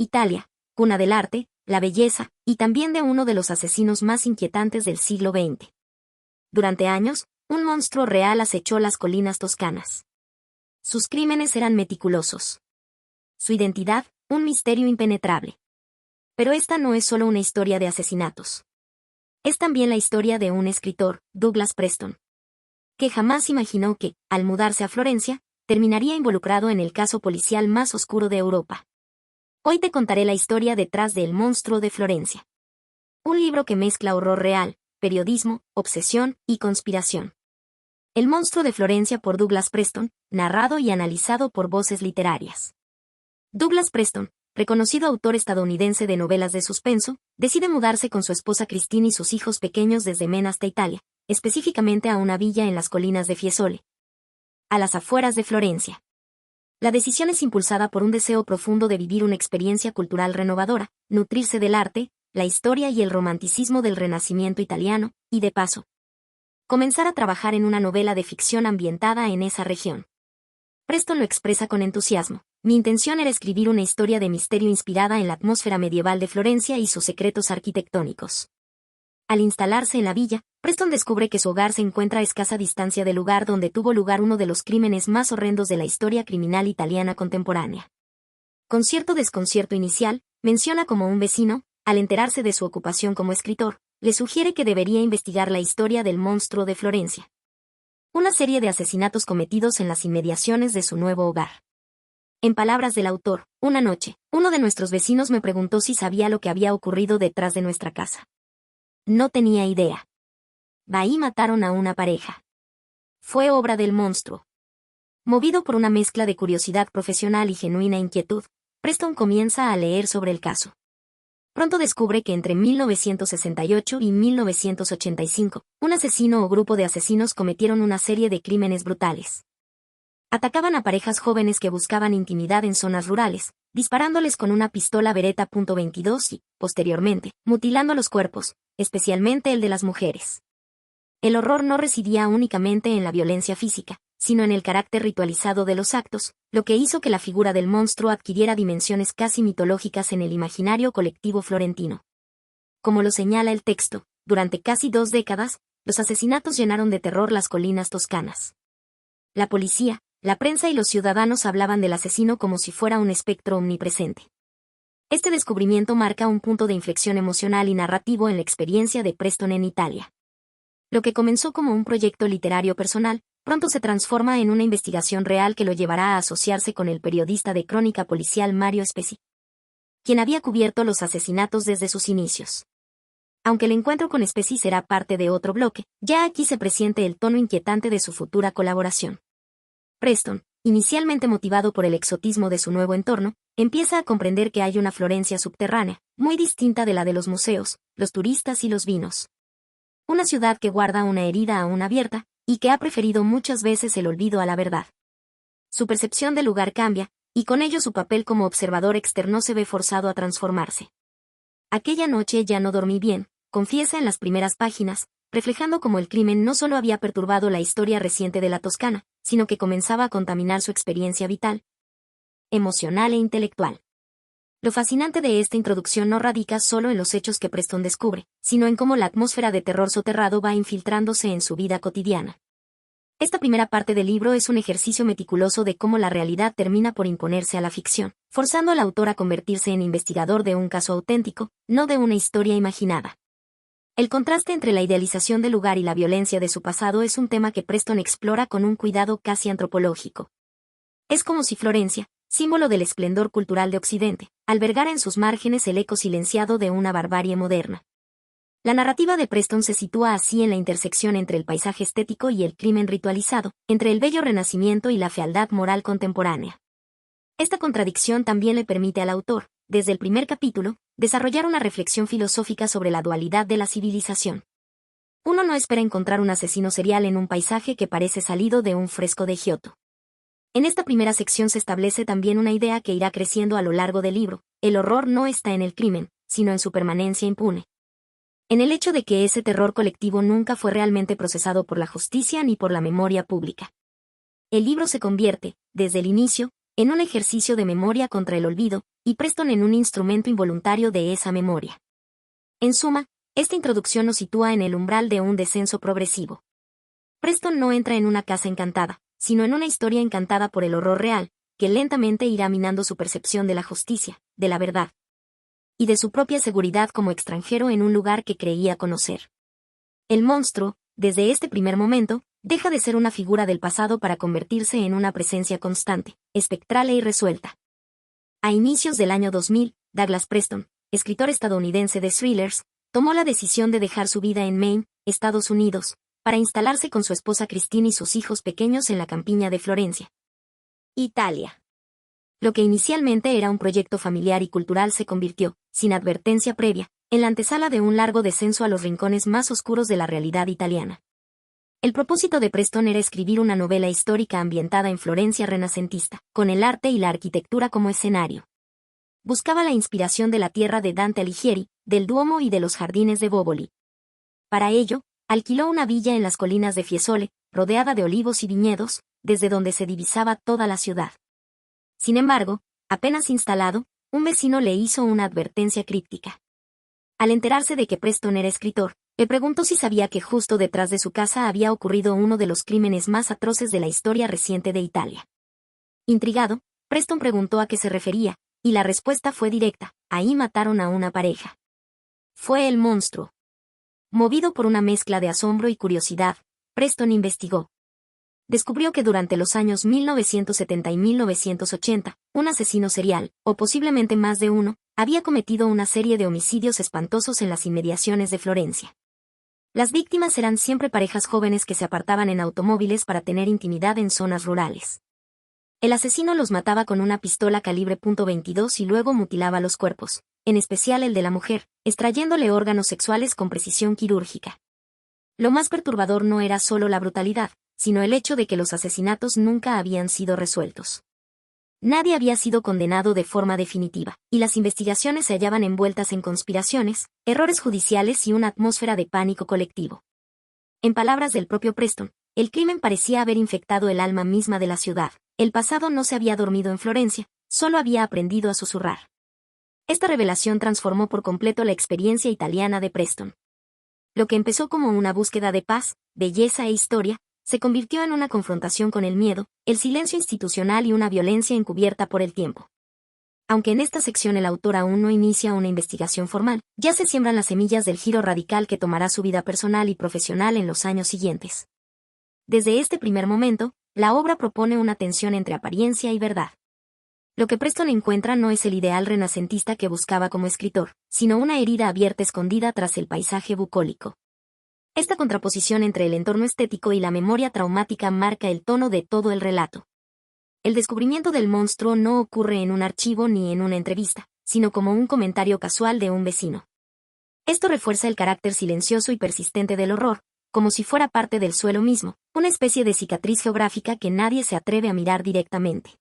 Italia, cuna del arte, la belleza, y también de uno de los asesinos más inquietantes del siglo XX. Durante años, un monstruo real acechó las colinas toscanas. Sus crímenes eran meticulosos. Su identidad, un misterio impenetrable. Pero esta no es solo una historia de asesinatos. Es también la historia de un escritor, Douglas Preston, que jamás imaginó que, al mudarse a Florencia, terminaría involucrado en el caso policial más oscuro de Europa. Hoy te contaré la historia detrás de El monstruo de Florencia. Un libro que mezcla horror real, periodismo, obsesión y conspiración. El monstruo de Florencia por Douglas Preston, narrado y analizado por Voces Literarias. Douglas Preston, reconocido autor estadounidense de novelas de suspenso, decide mudarse con su esposa Christine y sus hijos pequeños desde Maine hasta Italia, específicamente a una villa en las colinas de Fiesole, a las afueras de Florencia. La decisión es impulsada por un deseo profundo de vivir una experiencia cultural renovadora, nutrirse del arte, la historia y el romanticismo del Renacimiento italiano, y de paso, comenzar a trabajar en una novela de ficción ambientada en esa región. Preston lo expresa con entusiasmo. Mi intención era escribir una historia de misterio inspirada en la atmósfera medieval de Florencia y sus secretos arquitectónicos. Al instalarse en la villa, Preston descubre que su hogar se encuentra a escasa distancia del lugar donde tuvo lugar uno de los crímenes más horrendos de la historia criminal italiana contemporánea. Con cierto desconcierto inicial, menciona como un vecino, al enterarse de su ocupación como escritor, le sugiere que debería investigar la historia del monstruo de Florencia. Una serie de asesinatos cometidos en las inmediaciones de su nuevo hogar. En palabras del autor, una noche, uno de nuestros vecinos me preguntó si sabía lo que había ocurrido detrás de nuestra casa. No tenía idea. Ahí mataron a una pareja. Fue obra del monstruo. Movido por una mezcla de curiosidad profesional y genuina inquietud, Preston comienza a leer sobre el caso. Pronto descubre que entre 1968 y 1985, un asesino o grupo de asesinos cometieron una serie de crímenes brutales. Atacaban a parejas jóvenes que buscaban intimidad en zonas rurales, disparándoles con una pistola Beretta .22 y, posteriormente, mutilando los cuerpos, especialmente el de las mujeres. El horror no residía únicamente en la violencia física, sino en el carácter ritualizado de los actos, lo que hizo que la figura del monstruo adquiriera dimensiones casi mitológicas en el imaginario colectivo florentino. Como lo señala el texto, durante casi 2 décadas, los asesinatos llenaron de terror las colinas toscanas. La policía, la prensa y los ciudadanos hablaban del asesino como si fuera un espectro omnipresente. Este descubrimiento marca un punto de inflexión emocional y narrativo en la experiencia de Preston en Italia. Lo que comenzó como un proyecto literario personal, pronto se transforma en una investigación real que lo llevará a asociarse con el periodista de crónica policial Mario Spezzi, quien había cubierto los asesinatos desde sus inicios. Aunque el encuentro con Spezzi será parte de otro bloque, ya aquí se presiente el tono inquietante de su futura colaboración. Preston, inicialmente motivado por el exotismo de su nuevo entorno, empieza a comprender que hay una Florencia subterránea, muy distinta de la de los museos, los turistas y los vinos. Una ciudad que guarda una herida aún abierta, y que ha preferido muchas veces el olvido a la verdad. Su percepción del lugar cambia, y con ello su papel como observador externo se ve forzado a transformarse. Aquella noche ya no dormí bien, confiesa en las primeras páginas, reflejando cómo el crimen no solo había perturbado la historia reciente de la Toscana, sino que comenzaba a contaminar su experiencia vital, emocional e intelectual. Lo fascinante de esta introducción no radica solo en los hechos que Preston descubre, sino en cómo la atmósfera de terror soterrado va infiltrándose en su vida cotidiana. Esta primera parte del libro es un ejercicio meticuloso de cómo la realidad termina por imponerse a la ficción, forzando al autor a convertirse en investigador de un caso auténtico, no de una historia imaginada. El contraste entre la idealización del lugar y la violencia de su pasado es un tema que Preston explora con un cuidado casi antropológico. Es como si Florencia, símbolo del esplendor cultural de Occidente, albergara en sus márgenes el eco silenciado de una barbarie moderna. La narrativa de Preston se sitúa así en la intersección entre el paisaje estético y el crimen ritualizado, entre el bello renacimiento y la fealdad moral contemporánea. Esta contradicción también le permite al autor, desde el primer capítulo, desarrollar una reflexión filosófica sobre la dualidad de la civilización. Uno no espera encontrar un asesino serial en un paisaje que parece salido de un fresco de Giotto. En esta primera sección se establece también una idea que irá creciendo a lo largo del libro: el horror no está en el crimen, sino en su permanencia impune. En el hecho de que ese terror colectivo nunca fue realmente procesado por la justicia ni por la memoria pública. El libro se convierte, desde el inicio, en un ejercicio de memoria contra el olvido, y Preston en un instrumento involuntario de esa memoria. En suma, esta introducción nos sitúa en el umbral de un descenso progresivo. Preston no entra en una casa encantada, sino en una historia encantada por el horror real, que lentamente irá minando su percepción de la justicia, de la verdad, y de su propia seguridad como extranjero en un lugar que creía conocer. El monstruo, desde este primer momento, deja de ser una figura del pasado para convertirse en una presencia constante, espectral e irresuelta. A inicios del año 2000, Douglas Preston, escritor estadounidense de thrillers, tomó la decisión de dejar su vida en Maine, Estados Unidos, para instalarse con su esposa Christine y sus hijos pequeños en la campiña de Florencia, Italia. Lo que inicialmente era un proyecto familiar y cultural se convirtió, sin advertencia previa, en la antesala de un largo descenso a los rincones más oscuros de la realidad italiana. El propósito de Preston era escribir una novela histórica ambientada en Florencia renacentista, con el arte y la arquitectura como escenario. Buscaba la inspiración de la tierra de Dante Alighieri, del Duomo y de los jardines de Boboli. Para ello, alquiló una villa en las colinas de Fiesole, rodeada de olivos y viñedos, desde donde se divisaba toda la ciudad. Sin embargo, apenas instalado, un vecino le hizo una advertencia críptica. Al enterarse de que Preston era escritor, le preguntó si sabía que justo detrás de su casa había ocurrido uno de los crímenes más atroces de la historia reciente de Italia. Intrigado, Preston preguntó a qué se refería, y la respuesta fue directa: ahí mataron a una pareja. Fue el monstruo. Movido por una mezcla de asombro y curiosidad, Preston investigó. Descubrió que durante los años 1970 y 1980, un asesino serial, o posiblemente más de uno, había cometido una serie de homicidios espantosos en las inmediaciones de Florencia. Las víctimas eran siempre parejas jóvenes que se apartaban en automóviles para tener intimidad en zonas rurales. El asesino los mataba con una pistola calibre .22 y luego mutilaba los cuerpos, en especial el de la mujer, extrayéndole órganos sexuales con precisión quirúrgica. Lo más perturbador no era solo la brutalidad, sino el hecho de que los asesinatos nunca habían sido resueltos. Nadie había sido condenado de forma definitiva, y las investigaciones se hallaban envueltas en conspiraciones, errores judiciales y una atmósfera de pánico colectivo. En palabras del propio Preston, el crimen parecía haber infectado el alma misma de la ciudad. El pasado no se había dormido en Florencia, solo había aprendido a susurrar. Esta revelación transformó por completo la experiencia italiana de Preston. Lo que empezó como una búsqueda de paz, belleza e historia, se convirtió en una confrontación con el miedo, el silencio institucional y una violencia encubierta por el tiempo. Aunque en esta sección el autor aún no inicia una investigación formal, ya se siembran las semillas del giro radical que tomará su vida personal y profesional en los años siguientes. Desde este primer momento, la obra propone una tensión entre apariencia y verdad. Lo que Preston encuentra no es el ideal renacentista que buscaba como escritor, sino una herida abierta escondida tras el paisaje bucólico. Esta contraposición entre el entorno estético y la memoria traumática marca el tono de todo el relato. El descubrimiento del monstruo no ocurre en un archivo ni en una entrevista, sino como un comentario casual de un vecino. Esto refuerza el carácter silencioso y persistente del horror, como si fuera parte del suelo mismo, una especie de cicatriz geográfica que nadie se atreve a mirar directamente.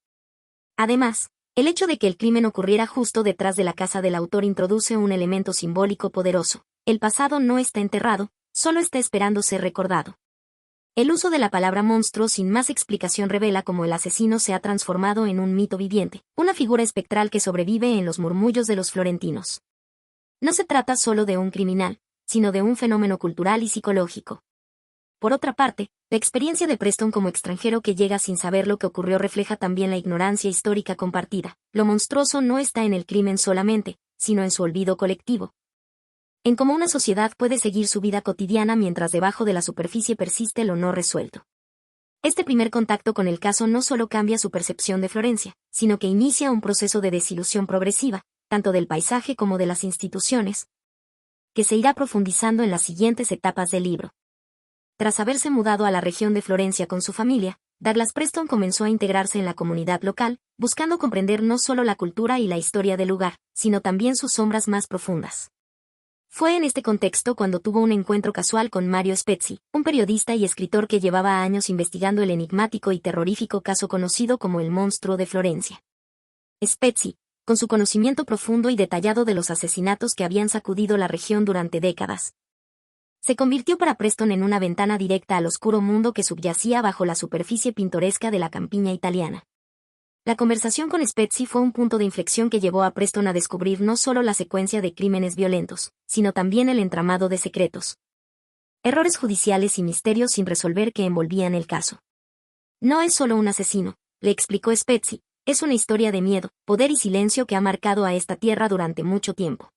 Además, el hecho de que el crimen ocurriera justo detrás de la casa del autor introduce un elemento simbólico poderoso. El pasado no está enterrado, solo está esperando ser recordado. El uso de la palabra monstruo sin más explicación revela cómo el asesino se ha transformado en un mito viviente, una figura espectral que sobrevive en los murmullos de los florentinos. No se trata solo de un criminal, sino de un fenómeno cultural y psicológico. Por otra parte, la experiencia de Preston como extranjero que llega sin saber lo que ocurrió refleja también la ignorancia histórica compartida. Lo monstruoso no está en el crimen solamente, sino en su olvido colectivo. En cómo una sociedad puede seguir su vida cotidiana mientras debajo de la superficie persiste lo no resuelto. Este primer contacto con el caso no solo cambia su percepción de Florencia, sino que inicia un proceso de desilusión progresiva, tanto del paisaje como de las instituciones, que se irá profundizando en las siguientes etapas del libro. Tras haberse mudado a la región de Florencia con su familia, Douglas Preston comenzó a integrarse en la comunidad local, buscando comprender no solo la cultura y la historia del lugar, sino también sus sombras más profundas. Fue en este contexto cuando tuvo un encuentro casual con Mario Spezzi, un periodista y escritor que llevaba años investigando el enigmático y terrorífico caso conocido como el monstruo de Florencia. Spezzi, con su conocimiento profundo y detallado de los asesinatos que habían sacudido la región durante décadas, se convirtió para Preston en una ventana directa al oscuro mundo que subyacía bajo la superficie pintoresca de la campiña italiana. La conversación con Spezzi fue un punto de inflexión que llevó a Preston a descubrir no solo la secuencia de crímenes violentos, sino también el entramado de secretos, errores judiciales y misterios sin resolver que envolvían el caso. No es solo un asesino, le explicó Spezzi, es una historia de miedo, poder y silencio que ha marcado a esta tierra durante mucho tiempo.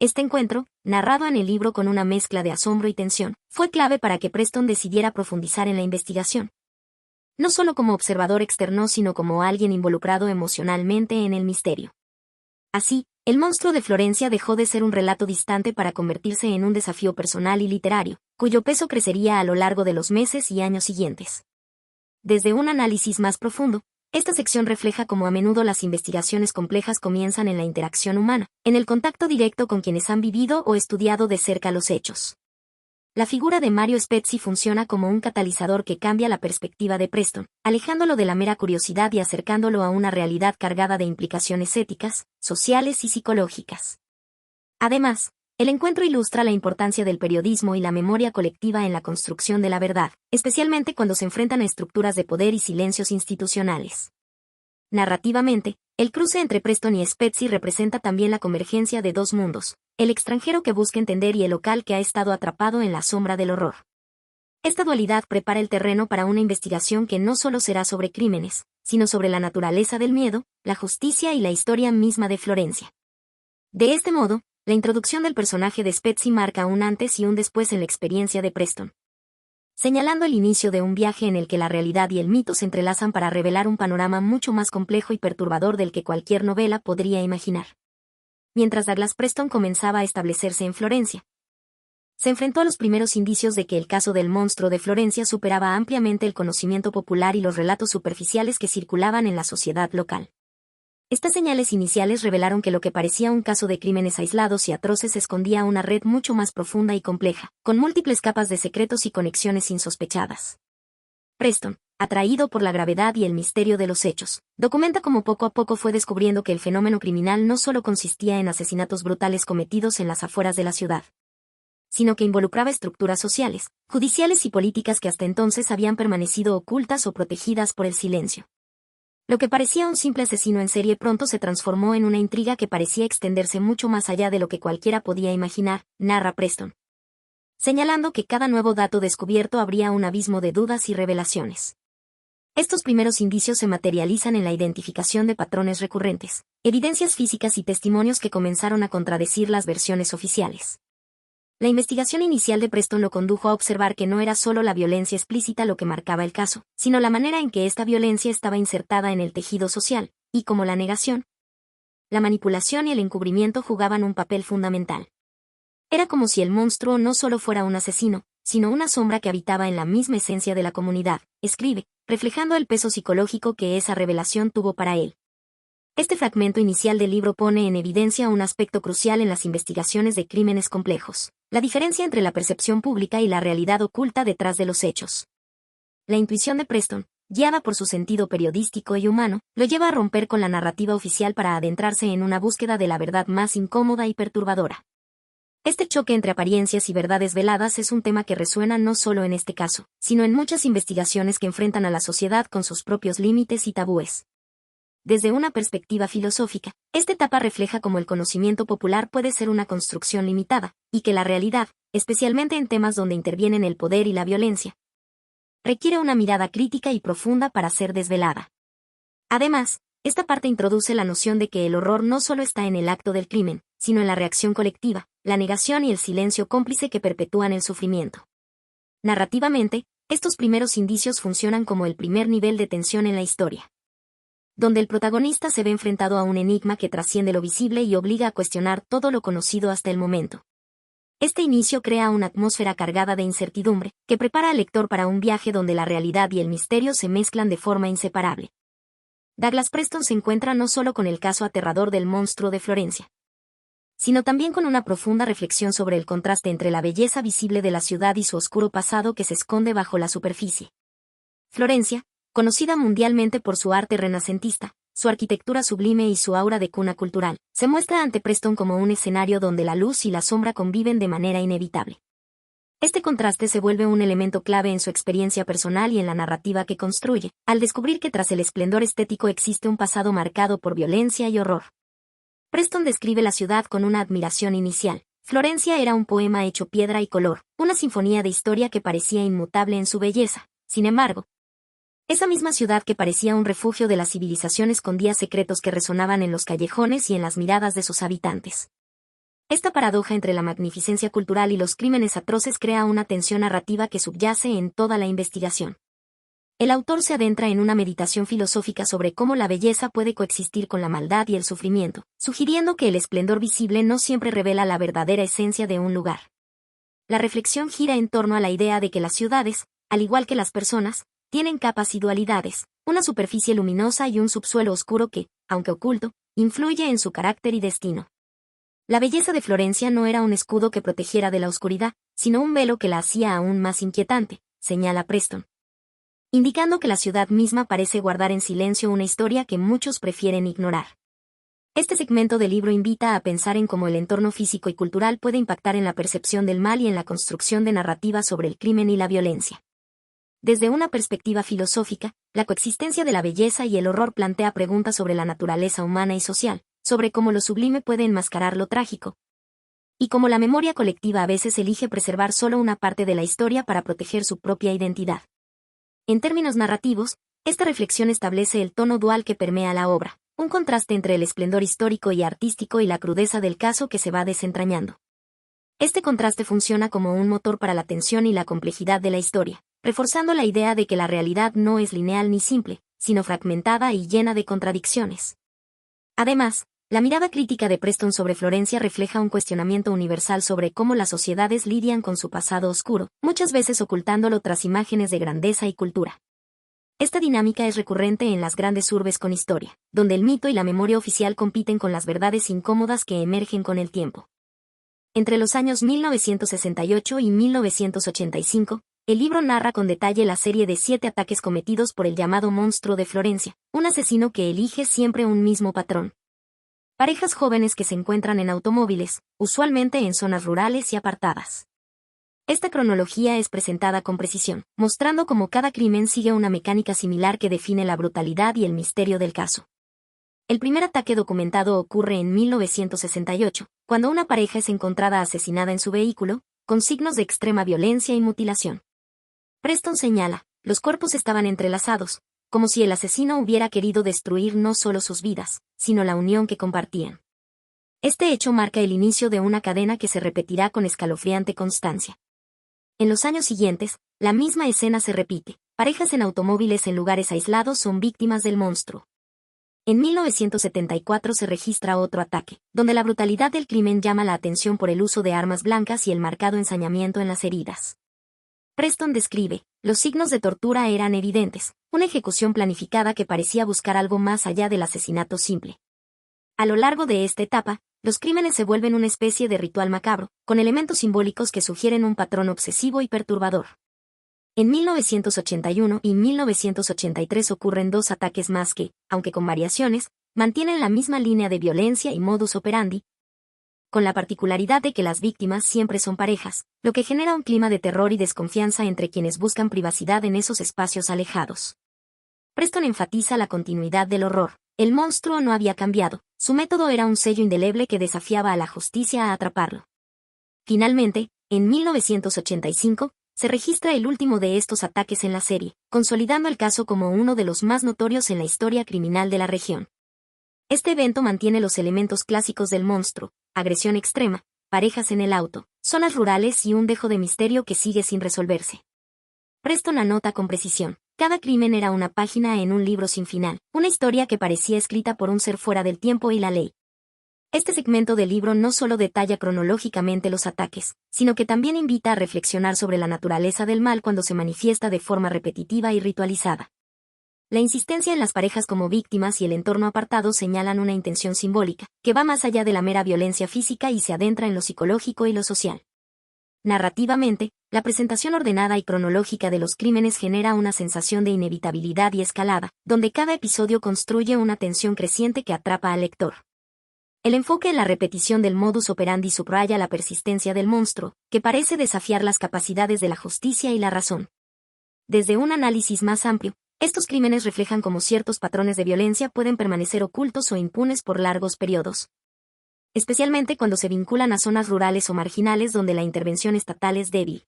Este encuentro, narrado en el libro con una mezcla de asombro y tensión, fue clave para que Preston decidiera profundizar en la investigación. No solo como observador externo sino como alguien involucrado emocionalmente en el misterio. Así, El monstruo de Florencia dejó de ser un relato distante para convertirse en un desafío personal y literario, cuyo peso crecería a lo largo de los meses y años siguientes. Desde un análisis más profundo, esta sección refleja cómo a menudo las investigaciones complejas comienzan en la interacción humana, en el contacto directo con quienes han vivido o estudiado de cerca los hechos. La figura de Mario Spezzi funciona como un catalizador que cambia la perspectiva de Preston, alejándolo de la mera curiosidad y acercándolo a una realidad cargada de implicaciones éticas, sociales y psicológicas. Además, el encuentro ilustra la importancia del periodismo y la memoria colectiva en la construcción de la verdad, especialmente cuando se enfrentan a estructuras de poder y silencios institucionales. Narrativamente, el cruce entre Preston y Spezzi representa también la convergencia de dos mundos, el extranjero que busca entender y el local que ha estado atrapado en la sombra del horror. Esta dualidad prepara el terreno para una investigación que no solo será sobre crímenes, sino sobre la naturaleza del miedo, la justicia y la historia misma de Florencia. De este modo, la introducción del personaje de Spezzi marca un antes y un después en la experiencia de Preston, señalando el inicio de un viaje en el que la realidad y el mito se entrelazan para revelar un panorama mucho más complejo y perturbador del que cualquier novela podría imaginar. Mientras Douglas Preston comenzaba a establecerse en Florencia, se enfrentó a los primeros indicios de que el caso del monstruo de Florencia superaba ampliamente el conocimiento popular y los relatos superficiales que circulaban en la sociedad local. Estas señales iniciales revelaron que lo que parecía un caso de crímenes aislados y atroces escondía una red mucho más profunda y compleja, con múltiples capas de secretos y conexiones insospechadas. Preston, atraído por la gravedad y el misterio de los hechos, documenta cómo poco a poco fue descubriendo que el fenómeno criminal no solo consistía en asesinatos brutales cometidos en las afueras de la ciudad, sino que involucraba estructuras sociales, judiciales y políticas que hasta entonces habían permanecido ocultas o protegidas por el silencio. Lo que parecía un simple asesino en serie pronto se transformó en una intriga que parecía extenderse mucho más allá de lo que cualquiera podía imaginar, narra Preston, señalando que cada nuevo dato descubierto abría un abismo de dudas y revelaciones. Estos primeros indicios se materializan en la identificación de patrones recurrentes, evidencias físicas y testimonios que comenzaron a contradecir las versiones oficiales. La investigación inicial de Preston lo condujo a observar que no era solo la violencia explícita lo que marcaba el caso, sino la manera en que esta violencia estaba insertada en el tejido social, y como la negación, la manipulación y el encubrimiento jugaban un papel fundamental. Era como si el monstruo no solo fuera un asesino, sino una sombra que habitaba en la misma esencia de la comunidad, escribe, reflejando el peso psicológico que esa revelación tuvo para él. Este fragmento inicial del libro pone en evidencia un aspecto crucial en las investigaciones de crímenes complejos: la diferencia entre la percepción pública y la realidad oculta detrás de los hechos. La intuición de Preston, guiada por su sentido periodístico y humano, lo lleva a romper con la narrativa oficial para adentrarse en una búsqueda de la verdad más incómoda y perturbadora. Este choque entre apariencias y verdades veladas es un tema que resuena no solo en este caso, sino en muchas investigaciones que enfrentan a la sociedad con sus propios límites y tabúes. Desde una perspectiva filosófica, esta etapa refleja cómo el conocimiento popular puede ser una construcción limitada, y que la realidad, especialmente en temas donde intervienen el poder y la violencia, requiere una mirada crítica y profunda para ser desvelada. Además, esta parte introduce la noción de que el horror no solo está en el acto del crimen, sino en la reacción colectiva, la negación y el silencio cómplice que perpetúan el sufrimiento. Narrativamente, estos primeros indicios funcionan como el primer nivel de tensión en la historia, donde el protagonista se ve enfrentado a un enigma que trasciende lo visible y obliga a cuestionar todo lo conocido hasta el momento. Este inicio crea una atmósfera cargada de incertidumbre, que prepara al lector para un viaje donde la realidad y el misterio se mezclan de forma inseparable. Douglas Preston se encuentra no solo con el caso aterrador del monstruo de Florencia, sino también con una profunda reflexión sobre el contraste entre la belleza visible de la ciudad y su oscuro pasado que se esconde bajo la superficie. Florencia, conocida mundialmente por su arte renacentista, su arquitectura sublime y su aura de cuna cultural, se muestra ante Preston como un escenario donde la luz y la sombra conviven de manera inevitable. Este contraste se vuelve un elemento clave en su experiencia personal y en la narrativa que construye, al descubrir que tras el esplendor estético existe un pasado marcado por violencia y horror. Preston describe la ciudad con una admiración inicial. Florencia era un poema hecho piedra y color, una sinfonía de historia que parecía inmutable en su belleza. Sin embargo, esa misma ciudad que parecía un refugio de la civilización escondía secretos que resonaban en los callejones y en las miradas de sus habitantes. Esta paradoja entre la magnificencia cultural y los crímenes atroces crea una tensión narrativa que subyace en toda la investigación. El autor se adentra en una meditación filosófica sobre cómo la belleza puede coexistir con la maldad y el sufrimiento, sugiriendo que el esplendor visible no siempre revela la verdadera esencia de un lugar. La reflexión gira en torno a la idea de que las ciudades, al igual que las personas, tienen capas y dualidades, una superficie luminosa y un subsuelo oscuro que, aunque oculto, influye en su carácter y destino. La belleza de Florencia no era un escudo que protegiera de la oscuridad, sino un velo que la hacía aún más inquietante, señala Preston, indicando que la ciudad misma parece guardar en silencio una historia que muchos prefieren ignorar. Este segmento del libro invita a pensar en cómo el entorno físico y cultural puede impactar en la percepción del mal y en la construcción de narrativas sobre el crimen y la violencia. Desde una perspectiva filosófica, la coexistencia de la belleza y el horror plantea preguntas sobre la naturaleza humana y social, sobre cómo lo sublime puede enmascarar lo trágico, y cómo la memoria colectiva a veces elige preservar solo una parte de la historia para proteger su propia identidad. En términos narrativos, esta reflexión establece el tono dual que permea la obra, un contraste entre el esplendor histórico y artístico y la crudeza del caso que se va desentrañando. Este contraste funciona como un motor para la tensión y la complejidad de la historia, reforzando la idea de que la realidad no es lineal ni simple, sino fragmentada y llena de contradicciones. Además, la mirada crítica de Preston sobre Florencia refleja un cuestionamiento universal sobre cómo las sociedades lidian con su pasado oscuro, muchas veces ocultándolo tras imágenes de grandeza y cultura. Esta dinámica es recurrente en las grandes urbes con historia, donde el mito y la memoria oficial compiten con las verdades incómodas que emergen con el tiempo. Entre los años 1968 y 1985, el libro narra con detalle la serie de 7 ataques cometidos por el llamado monstruo de Florencia, un asesino que elige siempre un mismo patrón. Parejas jóvenes que se encuentran en automóviles, usualmente en zonas rurales y apartadas. Esta cronología es presentada con precisión, mostrando cómo cada crimen sigue una mecánica similar que define la brutalidad y el misterio del caso. El primer ataque documentado ocurre en 1968, cuando una pareja es encontrada asesinada en su vehículo, con signos de extrema violencia y mutilación. Preston señala, los cuerpos estaban entrelazados, como si el asesino hubiera querido destruir no solo sus vidas, sino la unión que compartían. Este hecho marca el inicio de una cadena que se repetirá con escalofriante constancia. En los años siguientes, la misma escena se repite, parejas en automóviles en lugares aislados son víctimas del monstruo. En 1974 se registra otro ataque, donde la brutalidad del crimen llama la atención por el uso de armas blancas y el marcado ensañamiento en las heridas. Preston describe, los signos de tortura eran evidentes, una ejecución planificada que parecía buscar algo más allá del asesinato simple. A lo largo de esta etapa, los crímenes se vuelven una especie de ritual macabro, con elementos simbólicos que sugieren un patrón obsesivo y perturbador. En 1981 y 1983 ocurren 2 ataques más que, aunque con variaciones, mantienen la misma línea de violencia y modus operandi, con la particularidad de que las víctimas siempre son parejas, lo que genera un clima de terror y desconfianza entre quienes buscan privacidad en esos espacios alejados. Preston enfatiza la continuidad del horror. El monstruo no había cambiado, su método era un sello indeleble que desafiaba a la justicia a atraparlo. Finalmente, en 1985, se registra el último de estos ataques en la serie, consolidando el caso como uno de los más notorios en la historia criminal de la región. Este evento mantiene los elementos clásicos del monstruo, agresión extrema, parejas en el auto, zonas rurales y un dejo de misterio que sigue sin resolverse. Preston anota con precisión, cada crimen era una página en un libro sin final, una historia que parecía escrita por un ser fuera del tiempo y la ley. Este segmento del libro no solo detalla cronológicamente los ataques, sino que también invita a reflexionar sobre la naturaleza del mal cuando se manifiesta de forma repetitiva y ritualizada. La insistencia en las parejas como víctimas y el entorno apartado señalan una intención simbólica, que va más allá de la mera violencia física y se adentra en lo psicológico y lo social. Narrativamente, la presentación ordenada y cronológica de los crímenes genera una sensación de inevitabilidad y escalada, donde cada episodio construye una tensión creciente que atrapa al lector. El enfoque en la repetición del modus operandi subraya la persistencia del monstruo, que parece desafiar las capacidades de la justicia y la razón. Desde un análisis más amplio, estos crímenes reflejan cómo ciertos patrones de violencia pueden permanecer ocultos o impunes por largos periodos, especialmente cuando se vinculan a zonas rurales o marginales donde la intervención estatal es débil.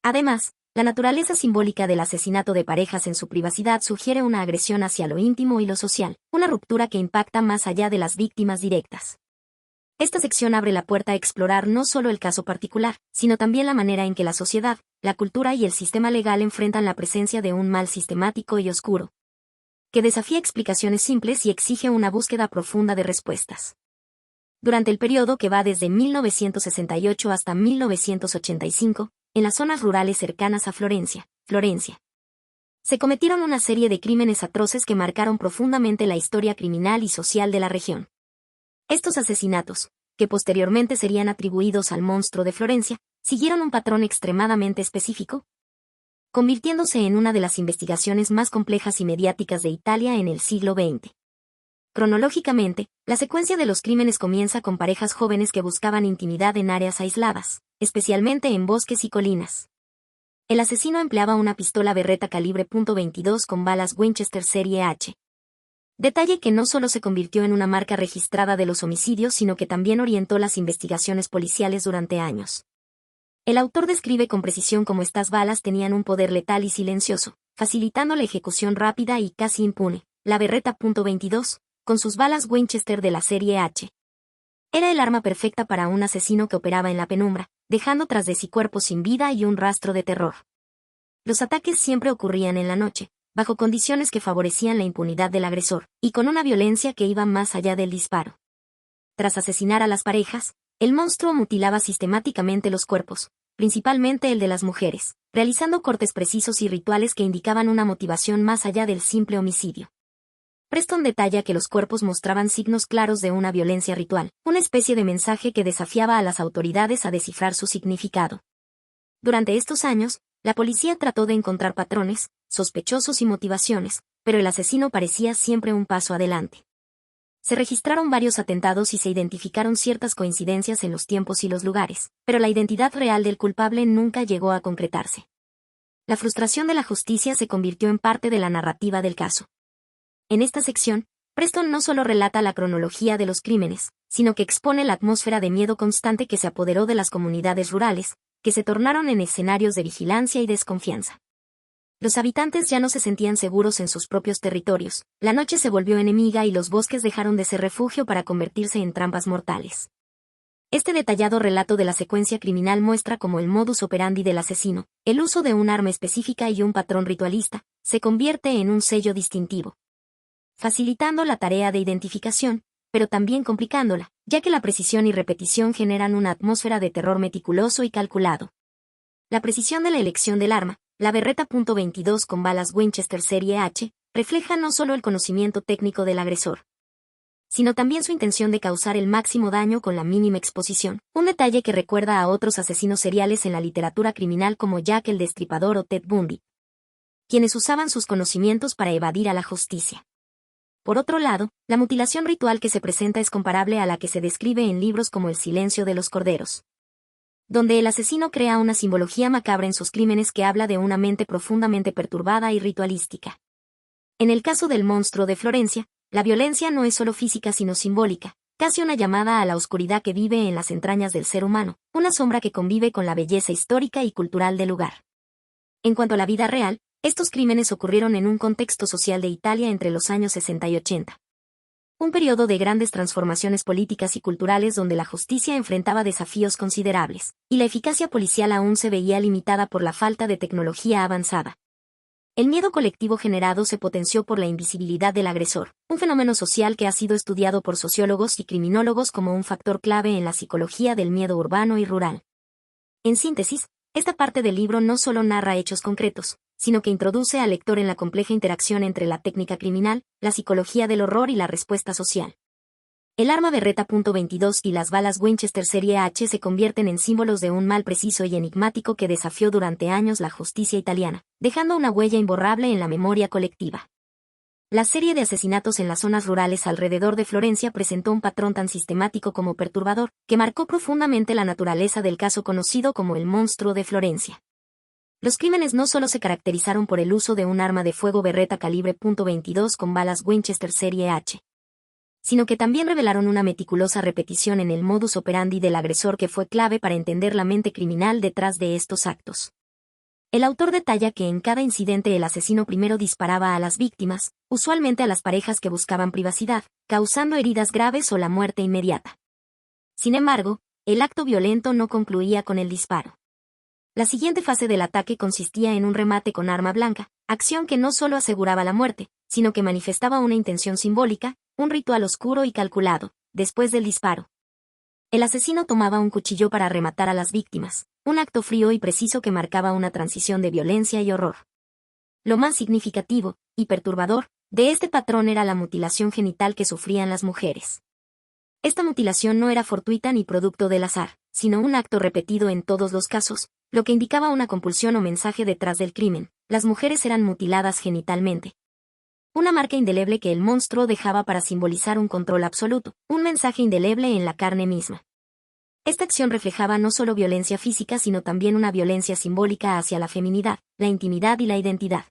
Además, la naturaleza simbólica del asesinato de parejas en su privacidad sugiere una agresión hacia lo íntimo y lo social, una ruptura que impacta más allá de las víctimas directas. Esta sección abre la puerta a explorar no solo el caso particular, sino también la manera en que la sociedad, la cultura y el sistema legal enfrentan la presencia de un mal sistemático y oscuro, que desafía explicaciones simples y exige una búsqueda profunda de respuestas. Durante el periodo que va desde 1968 hasta 1985, en las zonas rurales cercanas a Florencia, se cometieron una serie de crímenes atroces que marcaron profundamente la historia criminal y social de la región. Estos asesinatos, que posteriormente serían atribuidos al monstruo de Florencia, siguieron un patrón extremadamente específico, convirtiéndose en una de las investigaciones más complejas y mediáticas de Italia en el siglo XX. Cronológicamente, la secuencia de los crímenes comienza con parejas jóvenes que buscaban intimidad en áreas aisladas, especialmente en bosques y colinas. El asesino empleaba una pistola Beretta calibre .22 con balas Winchester Serie H. Detalle que no solo se convirtió en una marca registrada de los homicidios, sino que también orientó las investigaciones policiales durante años. El autor describe con precisión cómo estas balas tenían un poder letal y silencioso, facilitando la ejecución rápida y casi impune. La Beretta .22, con sus balas Winchester de la serie H, era el arma perfecta para un asesino que operaba en la penumbra, dejando tras de sí cuerpos sin vida y un rastro de terror. Los ataques siempre ocurrían en la noche, bajo condiciones que favorecían la impunidad del agresor, y con una violencia que iba más allá del disparo. Tras asesinar a las parejas, el monstruo mutilaba sistemáticamente los cuerpos, principalmente el de las mujeres, realizando cortes precisos y rituales que indicaban una motivación más allá del simple homicidio. Preston detalla que los cuerpos mostraban signos claros de una violencia ritual, una especie de mensaje que desafiaba a las autoridades a descifrar su significado. Durante estos años, la policía trató de encontrar patrones, sospechosos y motivaciones, pero el asesino parecía siempre un paso adelante. Se registraron varios atentados y se identificaron ciertas coincidencias en los tiempos y los lugares, pero la identidad real del culpable nunca llegó a concretarse. La frustración de la justicia se convirtió en parte de la narrativa del caso. En esta sección, Preston no solo relata la cronología de los crímenes, sino que expone la atmósfera de miedo constante que se apoderó de las comunidades rurales, que se tornaron en escenarios de vigilancia y desconfianza. Los habitantes ya no se sentían seguros en sus propios territorios, la noche se volvió enemiga y los bosques dejaron de ser refugio para convertirse en trampas mortales. Este detallado relato de la secuencia criminal muestra cómo el modus operandi del asesino, el uso de un arma específica y un patrón ritualista, se convierte en un sello distintivo, facilitando la tarea de identificación, pero también complicándola, ya que la precisión y repetición generan una atmósfera de terror meticuloso y calculado. La precisión de la elección del arma, la Beretta .22 con balas Winchester Serie H, refleja no solo el conocimiento técnico del agresor, sino también su intención de causar el máximo daño con la mínima exposición, un detalle que recuerda a otros asesinos seriales en la literatura criminal como Jack el Destripador o Ted Bundy, quienes usaban sus conocimientos para evadir a la justicia. Por otro lado, la mutilación ritual que se presenta es comparable a la que se describe en libros como El silencio de los corderos, donde el asesino crea una simbología macabra en sus crímenes que habla de una mente profundamente perturbada y ritualística. En el caso del monstruo de Florencia, la violencia no es solo física sino simbólica, casi una llamada a la oscuridad que vive en las entrañas del ser humano, una sombra que convive con la belleza histórica y cultural del lugar. En cuanto a la vida real, estos crímenes ocurrieron en un contexto social de Italia entre los años 60 y 80. Un periodo de grandes transformaciones políticas y culturales donde la justicia enfrentaba desafíos considerables, y la eficacia policial aún se veía limitada por la falta de tecnología avanzada. El miedo colectivo generado se potenció por la invisibilidad del agresor, un fenómeno social que ha sido estudiado por sociólogos y criminólogos como un factor clave en la psicología del miedo urbano y rural. En síntesis, esta parte del libro no solo narra hechos concretos, sino que introduce al lector en la compleja interacción entre la técnica criminal, la psicología del horror y la respuesta social. El arma Beretta .22 y las balas Winchester Serie H se convierten en símbolos de un mal preciso y enigmático que desafió durante años la justicia italiana, dejando una huella imborrable en la memoria colectiva. La serie de asesinatos en las zonas rurales alrededor de Florencia presentó un patrón tan sistemático como perturbador, que marcó profundamente la naturaleza del caso conocido como el monstruo de Florencia. Los crímenes no solo se caracterizaron por el uso de un arma de fuego Beretta calibre .22 con balas Winchester Serie H, sino que también revelaron una meticulosa repetición en el modus operandi del agresor que fue clave para entender la mente criminal detrás de estos actos. El autor detalla que en cada incidente el asesino primero disparaba a las víctimas, usualmente a las parejas que buscaban privacidad, causando heridas graves o la muerte inmediata. Sin embargo, el acto violento no concluía con el disparo. La siguiente fase del ataque consistía en un remate con arma blanca, acción que no solo aseguraba la muerte, sino que manifestaba una intención simbólica, un ritual oscuro y calculado. Después del disparo, el asesino tomaba un cuchillo para rematar a las víctimas, un acto frío y preciso que marcaba una transición de violencia y horror. Lo más significativo, y perturbador, de este patrón era la mutilación genital que sufrían las mujeres. Esta mutilación no era fortuita ni producto del azar, sino un acto repetido en todos los casos, lo que indicaba una compulsión o mensaje detrás del crimen. Las mujeres eran mutiladas genitalmente. Una marca indeleble que el monstruo dejaba para simbolizar un control absoluto, un mensaje indeleble en la carne misma. Esta acción reflejaba no solo violencia física sino también una violencia simbólica hacia la feminidad, la intimidad y la identidad.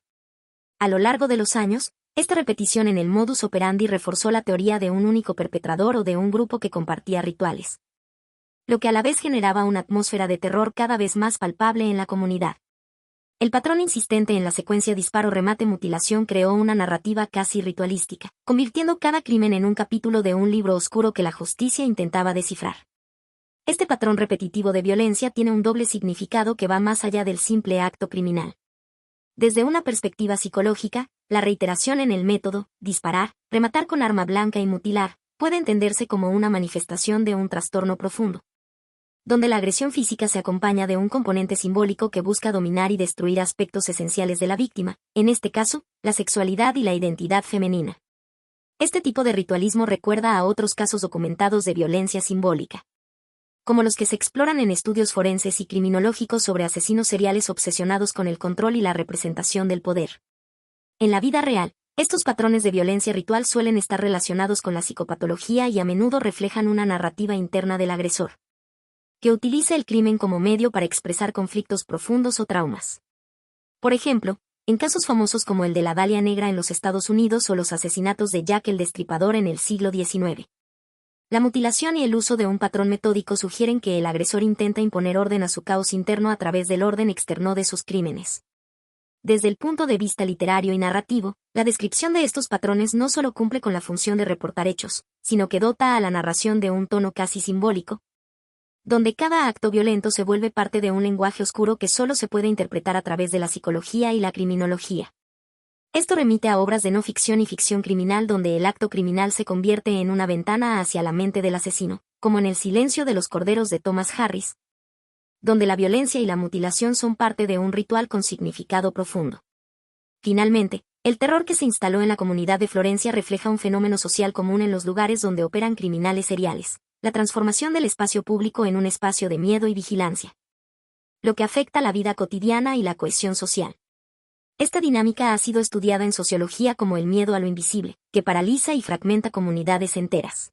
A lo largo de los años, esta repetición en el modus operandi reforzó la teoría de un único perpetrador o de un grupo que compartía rituales, lo que a la vez generaba una atmósfera de terror cada vez más palpable en la comunidad. El patrón insistente en la secuencia disparo-remate-mutilación creó una narrativa casi ritualística, convirtiendo cada crimen en un capítulo de un libro oscuro que la justicia intentaba descifrar. Este patrón repetitivo de violencia tiene un doble significado que va más allá del simple acto criminal. Desde una perspectiva psicológica, la reiteración en el método, disparar, rematar con arma blanca y mutilar, puede entenderse como una manifestación de un trastorno profundo, donde la agresión física se acompaña de un componente simbólico que busca dominar y destruir aspectos esenciales de la víctima, en este caso, la sexualidad y la identidad femenina. Este tipo de ritualismo recuerda a otros casos documentados de violencia simbólica, como los que se exploran en estudios forenses y criminológicos sobre asesinos seriales obsesionados con el control y la representación del poder. En la vida real, estos patrones de violencia ritual suelen estar relacionados con la psicopatología y a menudo reflejan una narrativa interna del agresor, que utiliza el crimen como medio para expresar conflictos profundos o traumas. Por ejemplo, en casos famosos como el de la Dalia Negra en los Estados Unidos o los asesinatos de Jack el Destripador en el siglo XIX. La mutilación y el uso de un patrón metódico sugieren que el agresor intenta imponer orden a su caos interno a través del orden externo de sus crímenes. Desde el punto de vista literario y narrativo, la descripción de estos patrones no solo cumple con la función de reportar hechos, sino que dota a la narración de un tono casi simbólico, donde cada acto violento se vuelve parte de un lenguaje oscuro que solo se puede interpretar a través de la psicología y la criminología. Esto remite a obras de no ficción y ficción criminal donde el acto criminal se convierte en una ventana hacia la mente del asesino, como en El silencio de los corderos de Thomas Harris, donde la violencia y la mutilación son parte de un ritual con significado profundo. Finalmente, el terror que se instaló en la comunidad de Florencia refleja un fenómeno social común en los lugares donde operan criminales seriales: la transformación del espacio público en un espacio de miedo y vigilancia, lo que afecta la vida cotidiana y la cohesión social. Esta dinámica ha sido estudiada en sociología como el miedo a lo invisible, que paraliza y fragmenta comunidades enteras.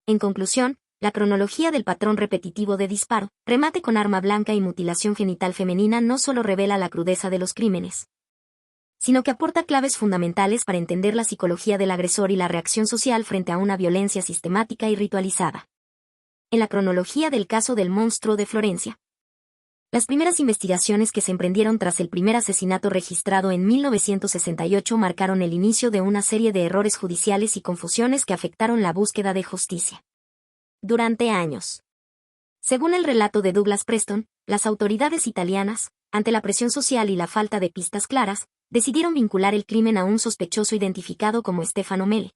En conclusión, la cronología del patrón repetitivo de disparo, remate con arma blanca y mutilación genital femenina no solo revela la crudeza de los crímenes, sino que aporta claves fundamentales para entender la psicología del agresor y la reacción social frente a una violencia sistemática y ritualizada. En la cronología del caso del monstruo de Florencia, las primeras investigaciones que se emprendieron tras el primer asesinato registrado en 1968 marcaron el inicio de una serie de errores judiciales y confusiones que afectaron la búsqueda de justicia durante años. Según el relato de Douglas Preston, las autoridades italianas, ante la presión social y la falta de pistas claras, decidieron vincular el crimen a un sospechoso identificado como Stefano Mele,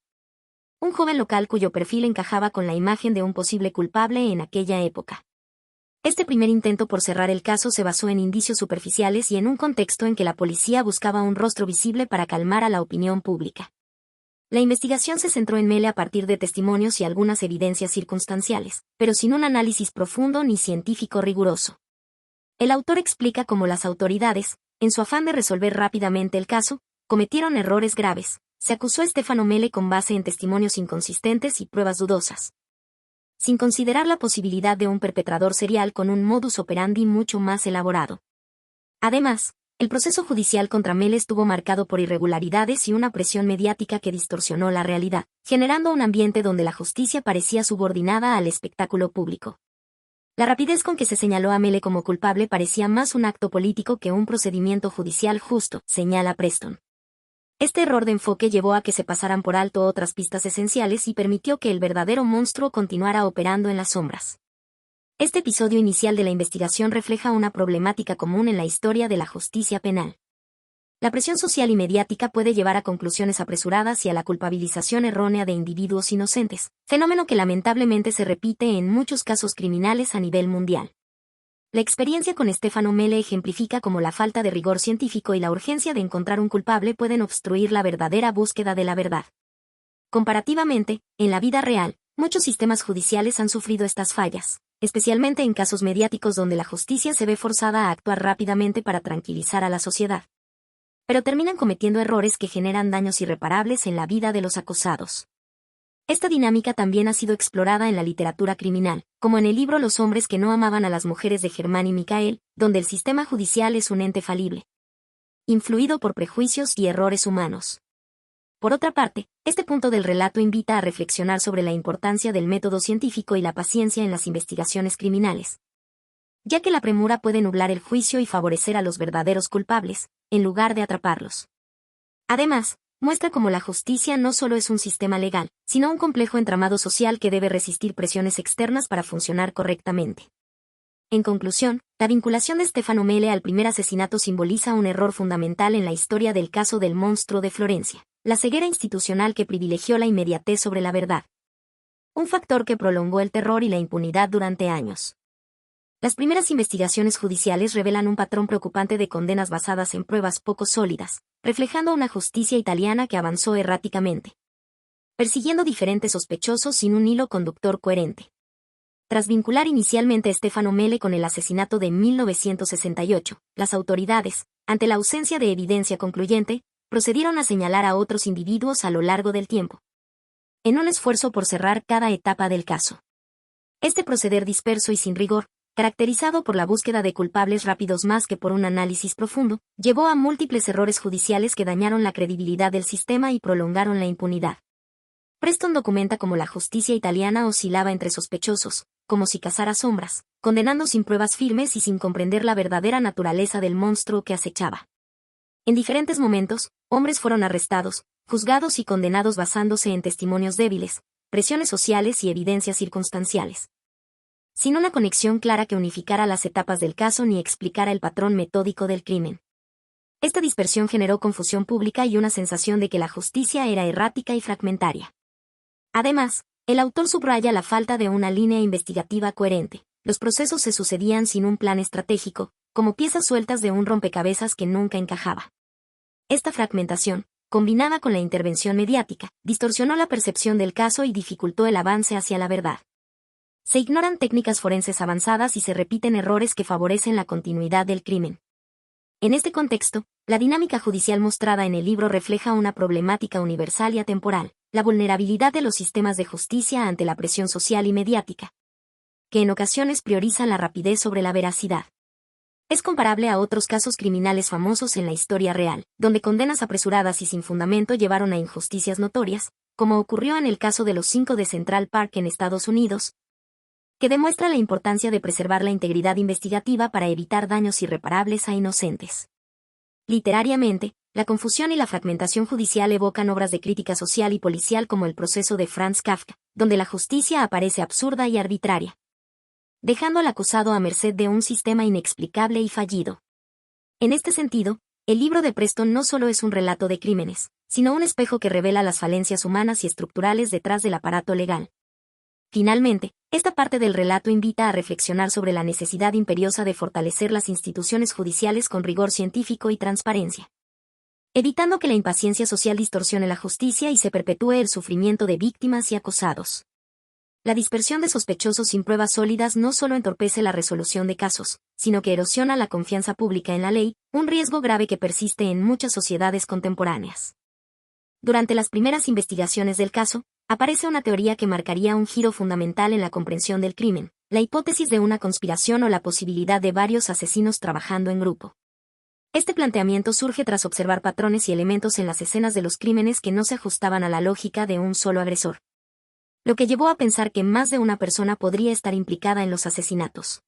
un joven local cuyo perfil encajaba con la imagen de un posible culpable en aquella época. Este primer intento por cerrar el caso se basó en indicios superficiales y en un contexto en que la policía buscaba un rostro visible para calmar a la opinión pública. La investigación se centró en Mele a partir de testimonios y algunas evidencias circunstanciales, pero sin un análisis profundo ni científico riguroso. El autor explica cómo las autoridades, en su afán de resolver rápidamente el caso, cometieron errores graves, se acusó a Stefano Mele con base en testimonios inconsistentes y pruebas dudosas, sin considerar la posibilidad de un perpetrador serial con un modus operandi mucho más elaborado. Además, el proceso judicial contra Mele estuvo marcado por irregularidades y una presión mediática que distorsionó la realidad, generando un ambiente donde la justicia parecía subordinada al espectáculo público. La rapidez con que se señaló a Mele como culpable parecía más un acto político que un procedimiento judicial justo, señala Preston. Este error de enfoque llevó a que se pasaran por alto otras pistas esenciales y permitió que el verdadero monstruo continuara operando en las sombras. Este episodio inicial de la investigación refleja una problemática común en la historia de la justicia penal. La presión social y mediática puede llevar a conclusiones apresuradas y a la culpabilización errónea de individuos inocentes, fenómeno que lamentablemente se repite en muchos casos criminales a nivel mundial. La experiencia con Stefano Mele ejemplifica cómo la falta de rigor científico y la urgencia de encontrar un culpable pueden obstruir la verdadera búsqueda de la verdad. Comparativamente, en la vida real, muchos sistemas judiciales han sufrido estas fallas, especialmente en casos mediáticos donde la justicia se ve forzada a actuar rápidamente para tranquilizar a la sociedad. Pero terminan cometiendo errores que generan daños irreparables en la vida de los acusados. Esta dinámica también ha sido explorada en la literatura criminal, como en el libro Los hombres que no amaban a las mujeres de Germán y Michael, donde el sistema judicial es un ente falible, influido por prejuicios y errores humanos. Por otra parte, este punto del relato invita a reflexionar sobre la importancia del método científico y la paciencia en las investigaciones criminales, ya que la premura puede nublar el juicio y favorecer a los verdaderos culpables, en lugar de atraparlos. Además, muestra cómo la justicia no solo es un sistema legal, sino un complejo entramado social que debe resistir presiones externas para funcionar correctamente. En conclusión, la vinculación de Stefano Mele al primer asesinato simboliza un error fundamental en la historia del caso del monstruo de Florencia, la ceguera institucional que privilegió la inmediatez sobre la verdad. Un factor que prolongó el terror y la impunidad durante años. Las primeras investigaciones judiciales revelan un patrón preocupante de condenas basadas en pruebas poco sólidas, reflejando una justicia italiana que avanzó erráticamente, persiguiendo diferentes sospechosos sin un hilo conductor coherente. Tras vincular inicialmente a Stefano Mele con el asesinato de 1968, las autoridades, ante la ausencia de evidencia concluyente, procedieron a señalar a otros individuos a lo largo del tiempo, en un esfuerzo por cerrar cada etapa del caso. Este proceder disperso y sin rigor, caracterizado por la búsqueda de culpables rápidos más que por un análisis profundo, llevó a múltiples errores judiciales que dañaron la credibilidad del sistema y prolongaron la impunidad. Preston documenta cómo la justicia italiana oscilaba entre sospechosos, como si cazara sombras, condenando sin pruebas firmes y sin comprender la verdadera naturaleza del monstruo que acechaba. En diferentes momentos, hombres fueron arrestados, juzgados y condenados basándose en testimonios débiles, presiones sociales y evidencias circunstanciales, sin una conexión clara que unificara las etapas del caso ni explicara el patrón metódico del crimen. Esta dispersión generó confusión pública y una sensación de que la justicia era errática y fragmentaria. Además, el autor subraya la falta de una línea investigativa coherente. Los procesos se sucedían sin un plan estratégico, como piezas sueltas de un rompecabezas que nunca encajaba. Esta fragmentación, combinada con la intervención mediática, distorsionó la percepción del caso y dificultó el avance hacia la verdad. Se ignoran técnicas forenses avanzadas y se repiten errores que favorecen la continuidad del crimen. En este contexto, la dinámica judicial mostrada en el libro refleja una problemática universal y atemporal, la vulnerabilidad de los sistemas de justicia ante la presión social y mediática, que en ocasiones priorizan la rapidez sobre la veracidad. Es comparable a otros casos criminales famosos en la historia real, donde condenas apresuradas y sin fundamento llevaron a injusticias notorias, como ocurrió en el caso de los 5 de Central Park en Estados Unidos, que demuestra la importancia de preservar la integridad investigativa para evitar daños irreparables a inocentes. Literariamente, la confusión y la fragmentación judicial evocan obras de crítica social y policial como El proceso de Franz Kafka, donde la justicia aparece absurda y arbitraria, dejando al acusado a merced de un sistema inexplicable y fallido. En este sentido, el libro de Preston no solo es un relato de crímenes, sino un espejo que revela las falencias humanas y estructurales detrás del aparato legal. Finalmente, esta parte del relato invita a reflexionar sobre la necesidad imperiosa de fortalecer las instituciones judiciales con rigor científico y transparencia, evitando que la impaciencia social distorsione la justicia y se perpetúe el sufrimiento de víctimas y acusados. La dispersión de sospechosos sin pruebas sólidas no solo entorpece la resolución de casos, sino que erosiona la confianza pública en la ley, un riesgo grave que persiste en muchas sociedades contemporáneas. Durante las primeras investigaciones del caso, aparece una teoría que marcaría un giro fundamental en la comprensión del crimen, la hipótesis de una conspiración o la posibilidad de varios asesinos trabajando en grupo. Este planteamiento surge tras observar patrones y elementos en las escenas de los crímenes que no se ajustaban a la lógica de un solo agresor, lo que llevó a pensar que más de una persona podría estar implicada en los asesinatos.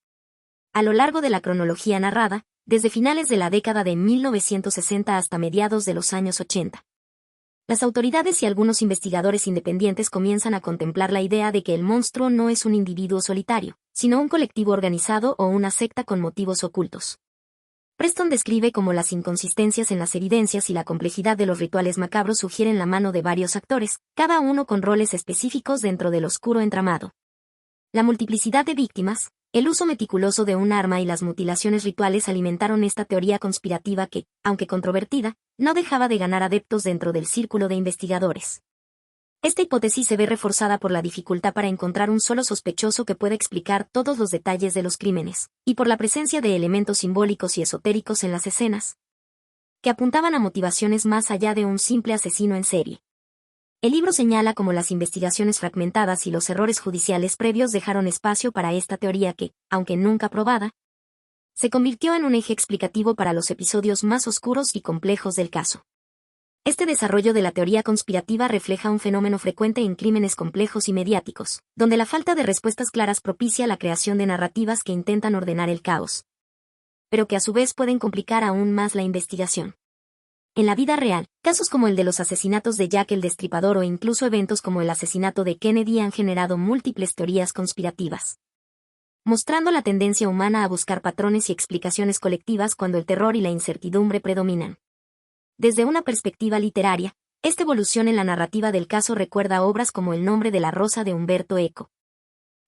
A lo largo de la cronología narrada, desde finales de la década de 1960 hasta mediados de los años 80, las autoridades y algunos investigadores independientes comienzan a contemplar la idea de que el monstruo no es un individuo solitario, sino un colectivo organizado o una secta con motivos ocultos. Preston describe cómo las inconsistencias en las evidencias y la complejidad de los rituales macabros sugieren la mano de varios actores, cada uno con roles específicos dentro del oscuro entramado. La multiplicidad de víctimas, el uso meticuloso de un arma y las mutilaciones rituales alimentaron esta teoría conspirativa que, aunque controvertida, no dejaba de ganar adeptos dentro del círculo de investigadores. Esta hipótesis se ve reforzada por la dificultad para encontrar un solo sospechoso que pueda explicar todos los detalles de los crímenes, y por la presencia de elementos simbólicos y esotéricos en las escenas, que apuntaban a motivaciones más allá de un simple asesino en serie. El libro señala cómo las investigaciones fragmentadas y los errores judiciales previos dejaron espacio para esta teoría que, aunque nunca probada, se convirtió en un eje explicativo para los episodios más oscuros y complejos del caso. Este desarrollo de la teoría conspirativa refleja un fenómeno frecuente en crímenes complejos y mediáticos, donde la falta de respuestas claras propicia la creación de narrativas que intentan ordenar el caos, pero que a su vez pueden complicar aún más la investigación. En la vida real, casos como el de los asesinatos de Jack el Destripador o incluso eventos como el asesinato de Kennedy han generado múltiples teorías conspirativas, mostrando la tendencia humana a buscar patrones y explicaciones colectivas cuando el terror y la incertidumbre predominan. Desde una perspectiva literaria, esta evolución en la narrativa del caso recuerda obras como El nombre de la rosa de Umberto Eco,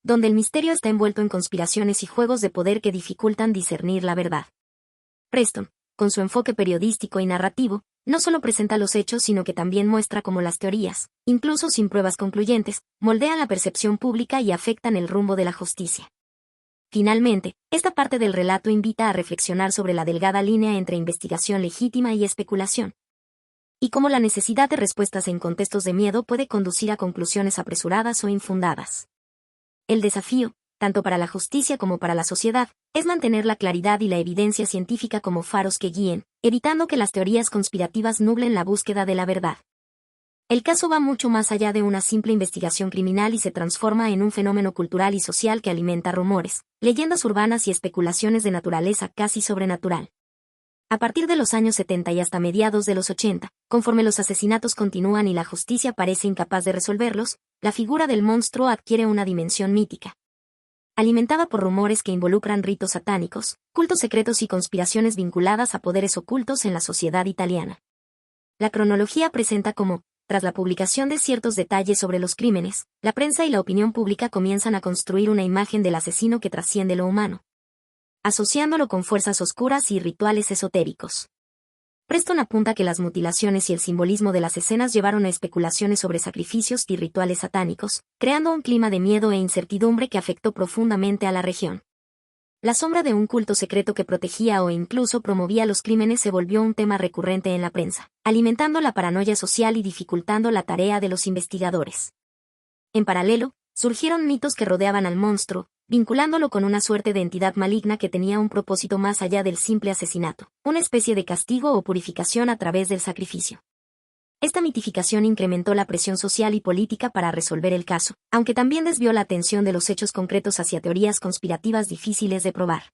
donde el misterio está envuelto en conspiraciones y juegos de poder que dificultan discernir la verdad. Preston, con su enfoque periodístico y narrativo, no solo presenta los hechos sino que también muestra cómo las teorías, incluso sin pruebas concluyentes, moldean la percepción pública y afectan el rumbo de la justicia. Finalmente, esta parte del relato invita a reflexionar sobre la delgada línea entre investigación legítima y especulación, y cómo la necesidad de respuestas en contextos de miedo puede conducir a conclusiones apresuradas o infundadas. El desafío, tanto para la justicia como para la sociedad, es mantener la claridad y la evidencia científica como faros que guíen, evitando que las teorías conspirativas nublen la búsqueda de la verdad. El caso va mucho más allá de una simple investigación criminal y se transforma en un fenómeno cultural y social que alimenta rumores, leyendas urbanas y especulaciones de naturaleza casi sobrenatural. A partir de los años 70 y hasta mediados de los 80, conforme los asesinatos continúan y la justicia parece incapaz de resolverlos, la figura del monstruo adquiere una dimensión mítica, alimentada por rumores que involucran ritos satánicos, cultos secretos y conspiraciones vinculadas a poderes ocultos en la sociedad italiana. La cronología presenta cómo, tras la publicación de ciertos detalles sobre los crímenes, la prensa y la opinión pública comienzan a construir una imagen del asesino que trasciende lo humano, asociándolo con fuerzas oscuras y rituales esotéricos. Preston apunta que las mutilaciones y el simbolismo de las escenas llevaron a especulaciones sobre sacrificios y rituales satánicos, creando un clima de miedo e incertidumbre que afectó profundamente a la región. La sombra de un culto secreto que protegía o incluso promovía los crímenes se volvió un tema recurrente en la prensa, alimentando la paranoia social y dificultando la tarea de los investigadores. En paralelo, surgieron mitos que rodeaban al monstruo, vinculándolo con una suerte de entidad maligna que tenía un propósito más allá del simple asesinato, una especie de castigo o purificación a través del sacrificio. Esta mitificación incrementó la presión social y política para resolver el caso, aunque también desvió la atención de los hechos concretos hacia teorías conspirativas difíciles de probar.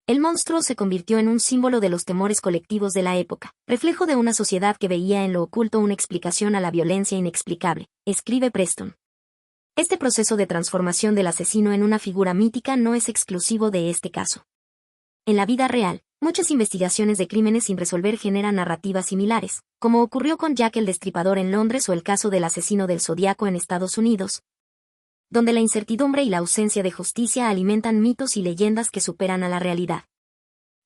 El monstruo se convirtió en un símbolo de los temores colectivos de la época, reflejo de una sociedad que veía en lo oculto una explicación a la violencia inexplicable, escribe Preston. Este proceso de transformación del asesino en una figura mítica no es exclusivo de este caso. En la vida real, muchas investigaciones de crímenes sin resolver generan narrativas similares, como ocurrió con Jack el Destripador en Londres o el caso del asesino del Zodíaco en Estados Unidos, donde la incertidumbre y la ausencia de justicia alimentan mitos y leyendas que superan a la realidad.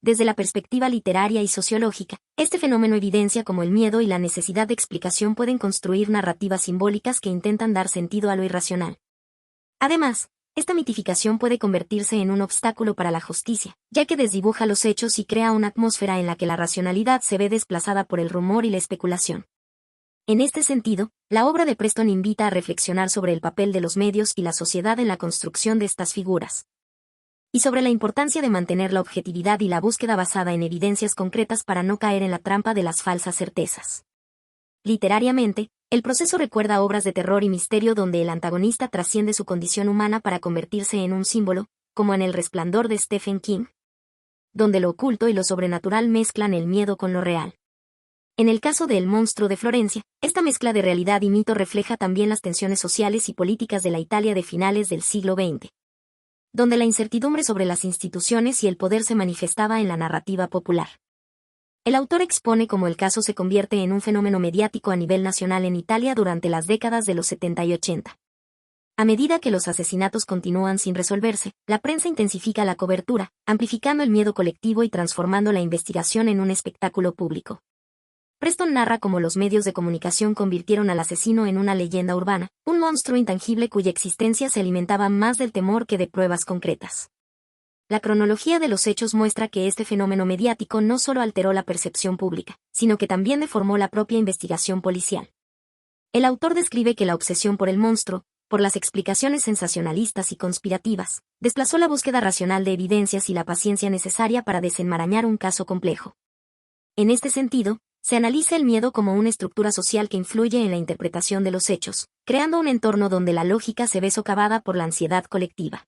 Desde la perspectiva literaria y sociológica, este fenómeno evidencia cómo el miedo y la necesidad de explicación pueden construir narrativas simbólicas que intentan dar sentido a lo irracional. Además, esta mitificación puede convertirse en un obstáculo para la justicia, ya que desdibuja los hechos y crea una atmósfera en la que la racionalidad se ve desplazada por el rumor y la especulación. En este sentido, la obra de Preston invita a reflexionar sobre el papel de los medios y la sociedad en la construcción de estas figuras, y sobre la importancia de mantener la objetividad y la búsqueda basada en evidencias concretas para no caer en la trampa de las falsas certezas. Literariamente, el proceso recuerda obras de terror y misterio donde el antagonista trasciende su condición humana para convertirse en un símbolo, como en El Resplandor de Stephen King, donde lo oculto y lo sobrenatural mezclan el miedo con lo real. En el caso de El monstruo de Florencia, esta mezcla de realidad y mito refleja también las tensiones sociales y políticas de la Italia de finales del siglo XX, donde la incertidumbre sobre las instituciones y el poder se manifestaba en la narrativa popular. El autor expone cómo el caso se convierte en un fenómeno mediático a nivel nacional en Italia durante las décadas de los 70 y 80. A medida que los asesinatos continúan sin resolverse, la prensa intensifica la cobertura, amplificando el miedo colectivo y transformando la investigación en un espectáculo público. Preston narra cómo los medios de comunicación convirtieron al asesino en una leyenda urbana, un monstruo intangible cuya existencia se alimentaba más del temor que de pruebas concretas. La cronología de los hechos muestra que este fenómeno mediático no solo alteró la percepción pública, sino que también deformó la propia investigación policial. El autor describe que la obsesión por el monstruo, por las explicaciones sensacionalistas y conspirativas, desplazó la búsqueda racional de evidencias y la paciencia necesaria para desenmarañar un caso complejo. En este sentido, se analiza el miedo como una estructura social que influye en la interpretación de los hechos, creando un entorno donde la lógica se ve socavada por la ansiedad colectiva.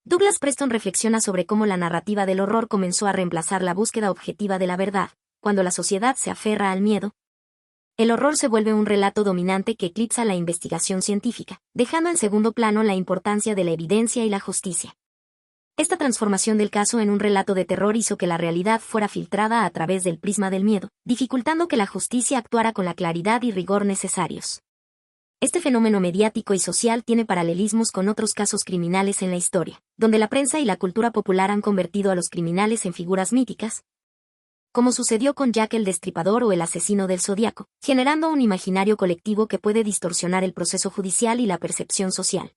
Douglas Preston reflexiona sobre cómo la narrativa del horror comenzó a reemplazar la búsqueda objetiva de la verdad. Cuando la sociedad se aferra al miedo, el horror se vuelve un relato dominante que eclipsa la investigación científica, dejando en segundo plano la importancia de la evidencia y la justicia. Esta transformación del caso en un relato de terror hizo que la realidad fuera filtrada a través del prisma del miedo, dificultando que la justicia actuara con la claridad y rigor necesarios. Este fenómeno mediático y social tiene paralelismos con otros casos criminales en la historia, donde la prensa y la cultura popular han convertido a los criminales en figuras míticas, como sucedió con Jack el Destripador o el asesino del Zodíaco, generando un imaginario colectivo que puede distorsionar el proceso judicial y la percepción social.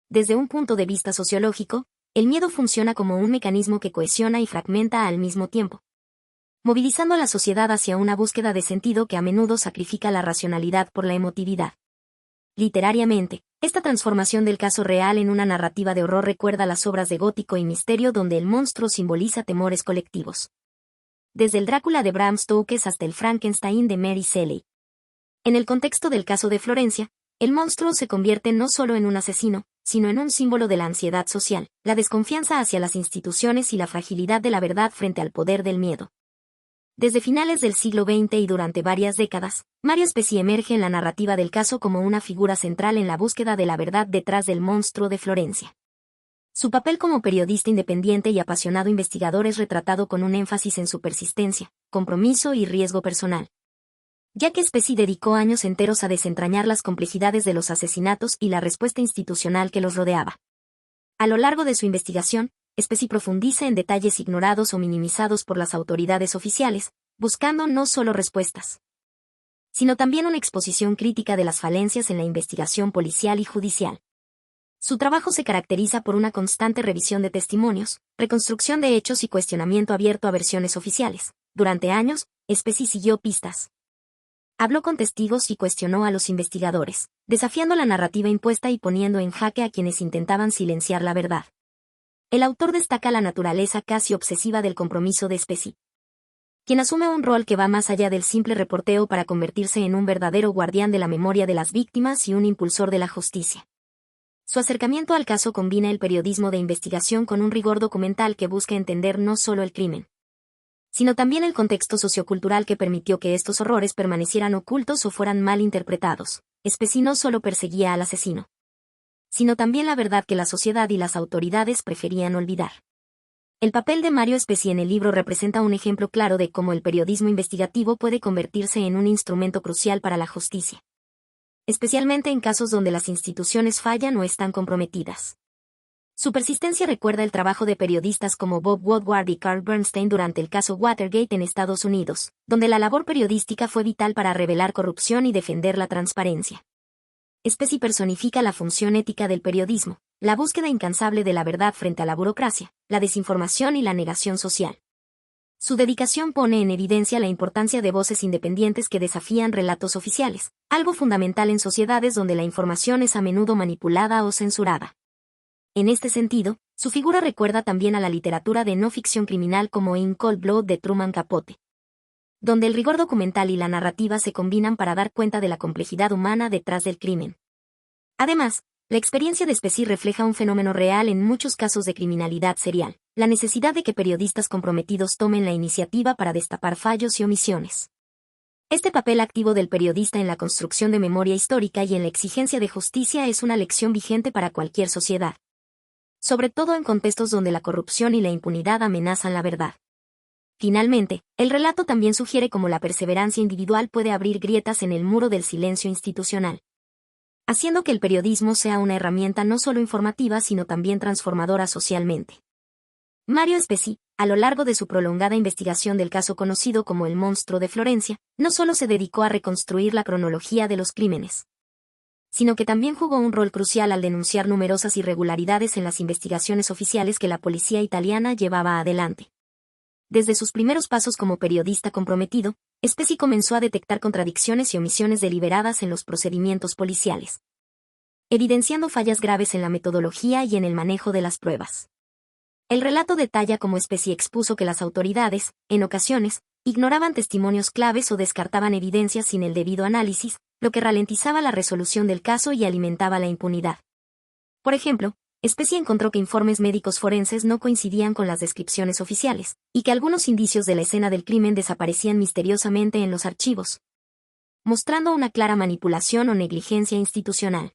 Desde un punto de vista sociológico, el miedo funciona como un mecanismo que cohesiona y fragmenta al mismo tiempo, movilizando a la sociedad hacia una búsqueda de sentido que a menudo sacrifica la racionalidad por la emotividad. Literariamente, esta transformación del caso real en una narrativa de horror recuerda las obras de gótico y misterio donde el monstruo simboliza temores colectivos. Desde el Drácula de Bram Stoker hasta el Frankenstein de Mary Shelley. En el contexto del caso de Florencia, el monstruo se convierte no solo en un asesino, sino en un símbolo de la ansiedad social, la desconfianza hacia las instituciones y la fragilidad de la verdad frente al poder del miedo. Desde finales del siglo XX y durante varias décadas, Mario Spezia emerge en la narrativa del caso como una figura central en la búsqueda de la verdad detrás del monstruo de Florencia. Su papel como periodista independiente y apasionado investigador es retratado con un énfasis en su persistencia, compromiso y riesgo personal, ya que Spezia dedicó años enteros a desentrañar las complejidades de los asesinatos y la respuesta institucional que los rodeaba. A lo largo de su investigación, Spezia profundiza en detalles ignorados o minimizados por las autoridades oficiales, buscando no solo respuestas, sino también una exposición crítica de las falencias en la investigación policial y judicial. Su trabajo se caracteriza por una constante revisión de testimonios, reconstrucción de hechos y cuestionamiento abierto a versiones oficiales. Durante años, Spezia siguió pistas, habló con testigos y cuestionó a los investigadores, desafiando la narrativa impuesta y poniendo en jaque a quienes intentaban silenciar la verdad. El autor destaca la naturaleza casi obsesiva del compromiso de Spezia, quien asume un rol que va más allá del simple reporteo para convertirse en un verdadero guardián de la memoria de las víctimas y un impulsor de la justicia. Su acercamiento al caso combina el periodismo de investigación con un rigor documental que busca entender no solo el crimen, sino también el contexto sociocultural que permitió que estos horrores permanecieran ocultos o fueran mal interpretados. Spezia no solo perseguía al asesino, sino también la verdad que la sociedad y las autoridades preferían olvidar. El papel de Mario Spezia en el libro representa un ejemplo claro de cómo el periodismo investigativo puede convertirse en un instrumento crucial para la justicia, especialmente en casos donde las instituciones fallan o están comprometidas. Su persistencia recuerda el trabajo de periodistas como Bob Woodward y Carl Bernstein durante el caso Watergate en Estados Unidos, donde la labor periodística fue vital para revelar corrupción y defender la transparencia. Spezia personifica la función ética del periodismo, la búsqueda incansable de la verdad frente a la burocracia, la desinformación y la negación social. Su dedicación pone en evidencia la importancia de voces independientes que desafían relatos oficiales, algo fundamental en sociedades donde la información es a menudo manipulada o censurada. En este sentido, su figura recuerda también a la literatura de no ficción criminal como In Cold Blood de Truman Capote, donde el rigor documental y la narrativa se combinan para dar cuenta de la complejidad humana detrás del crimen. Además, la experiencia de Specie refleja un fenómeno real en muchos casos de criminalidad serial, la necesidad de que periodistas comprometidos tomen la iniciativa para destapar fallos y omisiones. Este papel activo del periodista en la construcción de memoria histórica y en la exigencia de justicia es una lección vigente para cualquier sociedad, sobre todo en contextos donde la corrupción y la impunidad amenazan la verdad. Finalmente, el relato también sugiere cómo la perseverancia individual puede abrir grietas en el muro del silencio institucional, haciendo que el periodismo sea una herramienta no solo informativa sino también transformadora socialmente. Mario Specie, a lo largo de su prolongada investigación del caso conocido como el monstruo de Florencia, no solo se dedicó a reconstruir la cronología de los crímenes, sino que también jugó un rol crucial al denunciar numerosas irregularidades en las investigaciones oficiales que la policía italiana llevaba adelante. Desde sus primeros pasos como periodista comprometido, Specie comenzó a detectar contradicciones y omisiones deliberadas en los procedimientos policiales, evidenciando fallas graves en la metodología y en el manejo de las pruebas. El relato detalla cómo Specie expuso que las autoridades, en ocasiones, ignoraban testimonios claves o descartaban evidencias sin el debido análisis, lo que ralentizaba la resolución del caso y alimentaba la impunidad. Por ejemplo, Specie encontró que informes médicos forenses no coincidían con las descripciones oficiales, y que algunos indicios de la escena del crimen desaparecían misteriosamente en los archivos, mostrando una clara manipulación o negligencia institucional.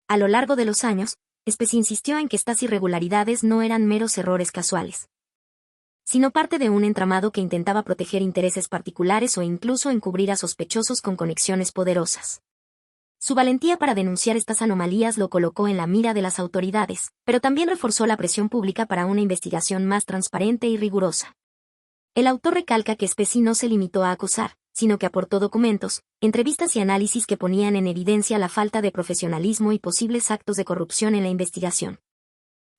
A lo largo de los años, Specie insistió en que estas irregularidades no eran meros errores casuales, sino parte de un entramado que intentaba proteger intereses particulares o incluso encubrir a sospechosos con conexiones poderosas. Su valentía para denunciar estas anomalías lo colocó en la mira de las autoridades, pero también reforzó la presión pública para una investigación más transparente y rigurosa. El autor recalca que Specie no se limitó a acusar, sino que aportó documentos, entrevistas y análisis que ponían en evidencia la falta de profesionalismo y posibles actos de corrupción en la investigación.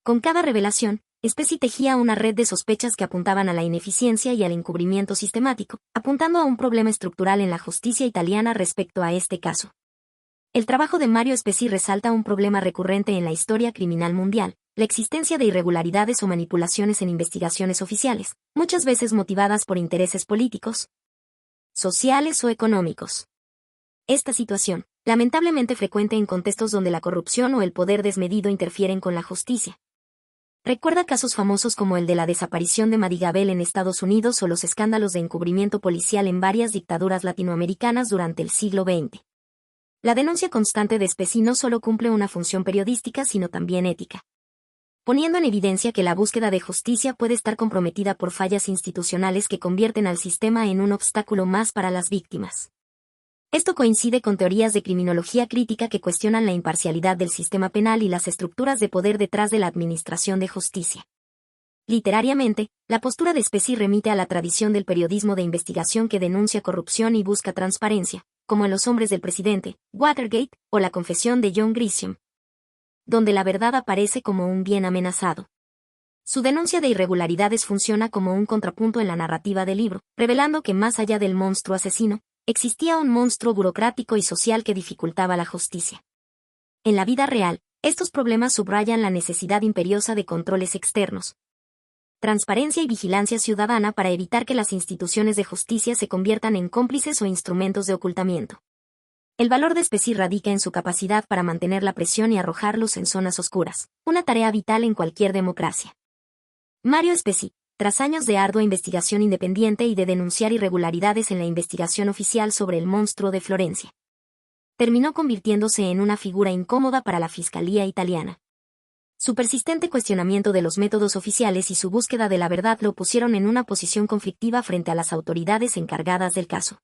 Con cada revelación, Specie tejía una red de sospechas que apuntaban a la ineficiencia y al encubrimiento sistemático, apuntando a un problema estructural en la justicia italiana respecto a este caso. El trabajo de Mario Specie resalta un problema recurrente en la historia criminal mundial, la existencia de irregularidades o manipulaciones en investigaciones oficiales, muchas veces motivadas por intereses políticos, sociales o económicos. Esta situación, lamentablemente frecuente en contextos donde la corrupción o el poder desmedido interfieren con la justicia. Recuerda casos famosos como el de la desaparición de Madigabel en Estados Unidos o los escándalos de encubrimiento policial en varias dictaduras latinoamericanas durante el siglo XX. La denuncia constante de Specie no solo cumple una función periodística sino también ética, poniendo en evidencia que la búsqueda de justicia puede estar comprometida por fallas institucionales que convierten al sistema en un obstáculo más para las víctimas. Esto coincide con teorías de criminología crítica que cuestionan la imparcialidad del sistema penal y las estructuras de poder detrás de la administración de justicia. Literariamente, la postura de Specie remite a la tradición del periodismo de investigación que denuncia corrupción y busca transparencia, como en Los hombres del presidente, Watergate, o La confesión de John Grisham, donde la verdad aparece como un bien amenazado. Su denuncia de irregularidades funciona como un contrapunto en la narrativa del libro, revelando que más allá del monstruo asesino, existía un monstruo burocrático y social que dificultaba la justicia. En la vida real, estos problemas subrayan la necesidad imperiosa de controles externos, transparencia y vigilancia ciudadana para evitar que las instituciones de justicia se conviertan en cómplices o instrumentos de ocultamiento. El valor de Specie radica en su capacidad para mantener la presión y arrojarlos en zonas oscuras, una tarea vital en cualquier democracia. Mario Specie, tras años de ardua investigación independiente y de denunciar irregularidades en la investigación oficial sobre el monstruo de Florencia, terminó convirtiéndose en una figura incómoda para la Fiscalía italiana. Su persistente cuestionamiento de los métodos oficiales y su búsqueda de la verdad lo pusieron en una posición conflictiva frente a las autoridades encargadas del caso.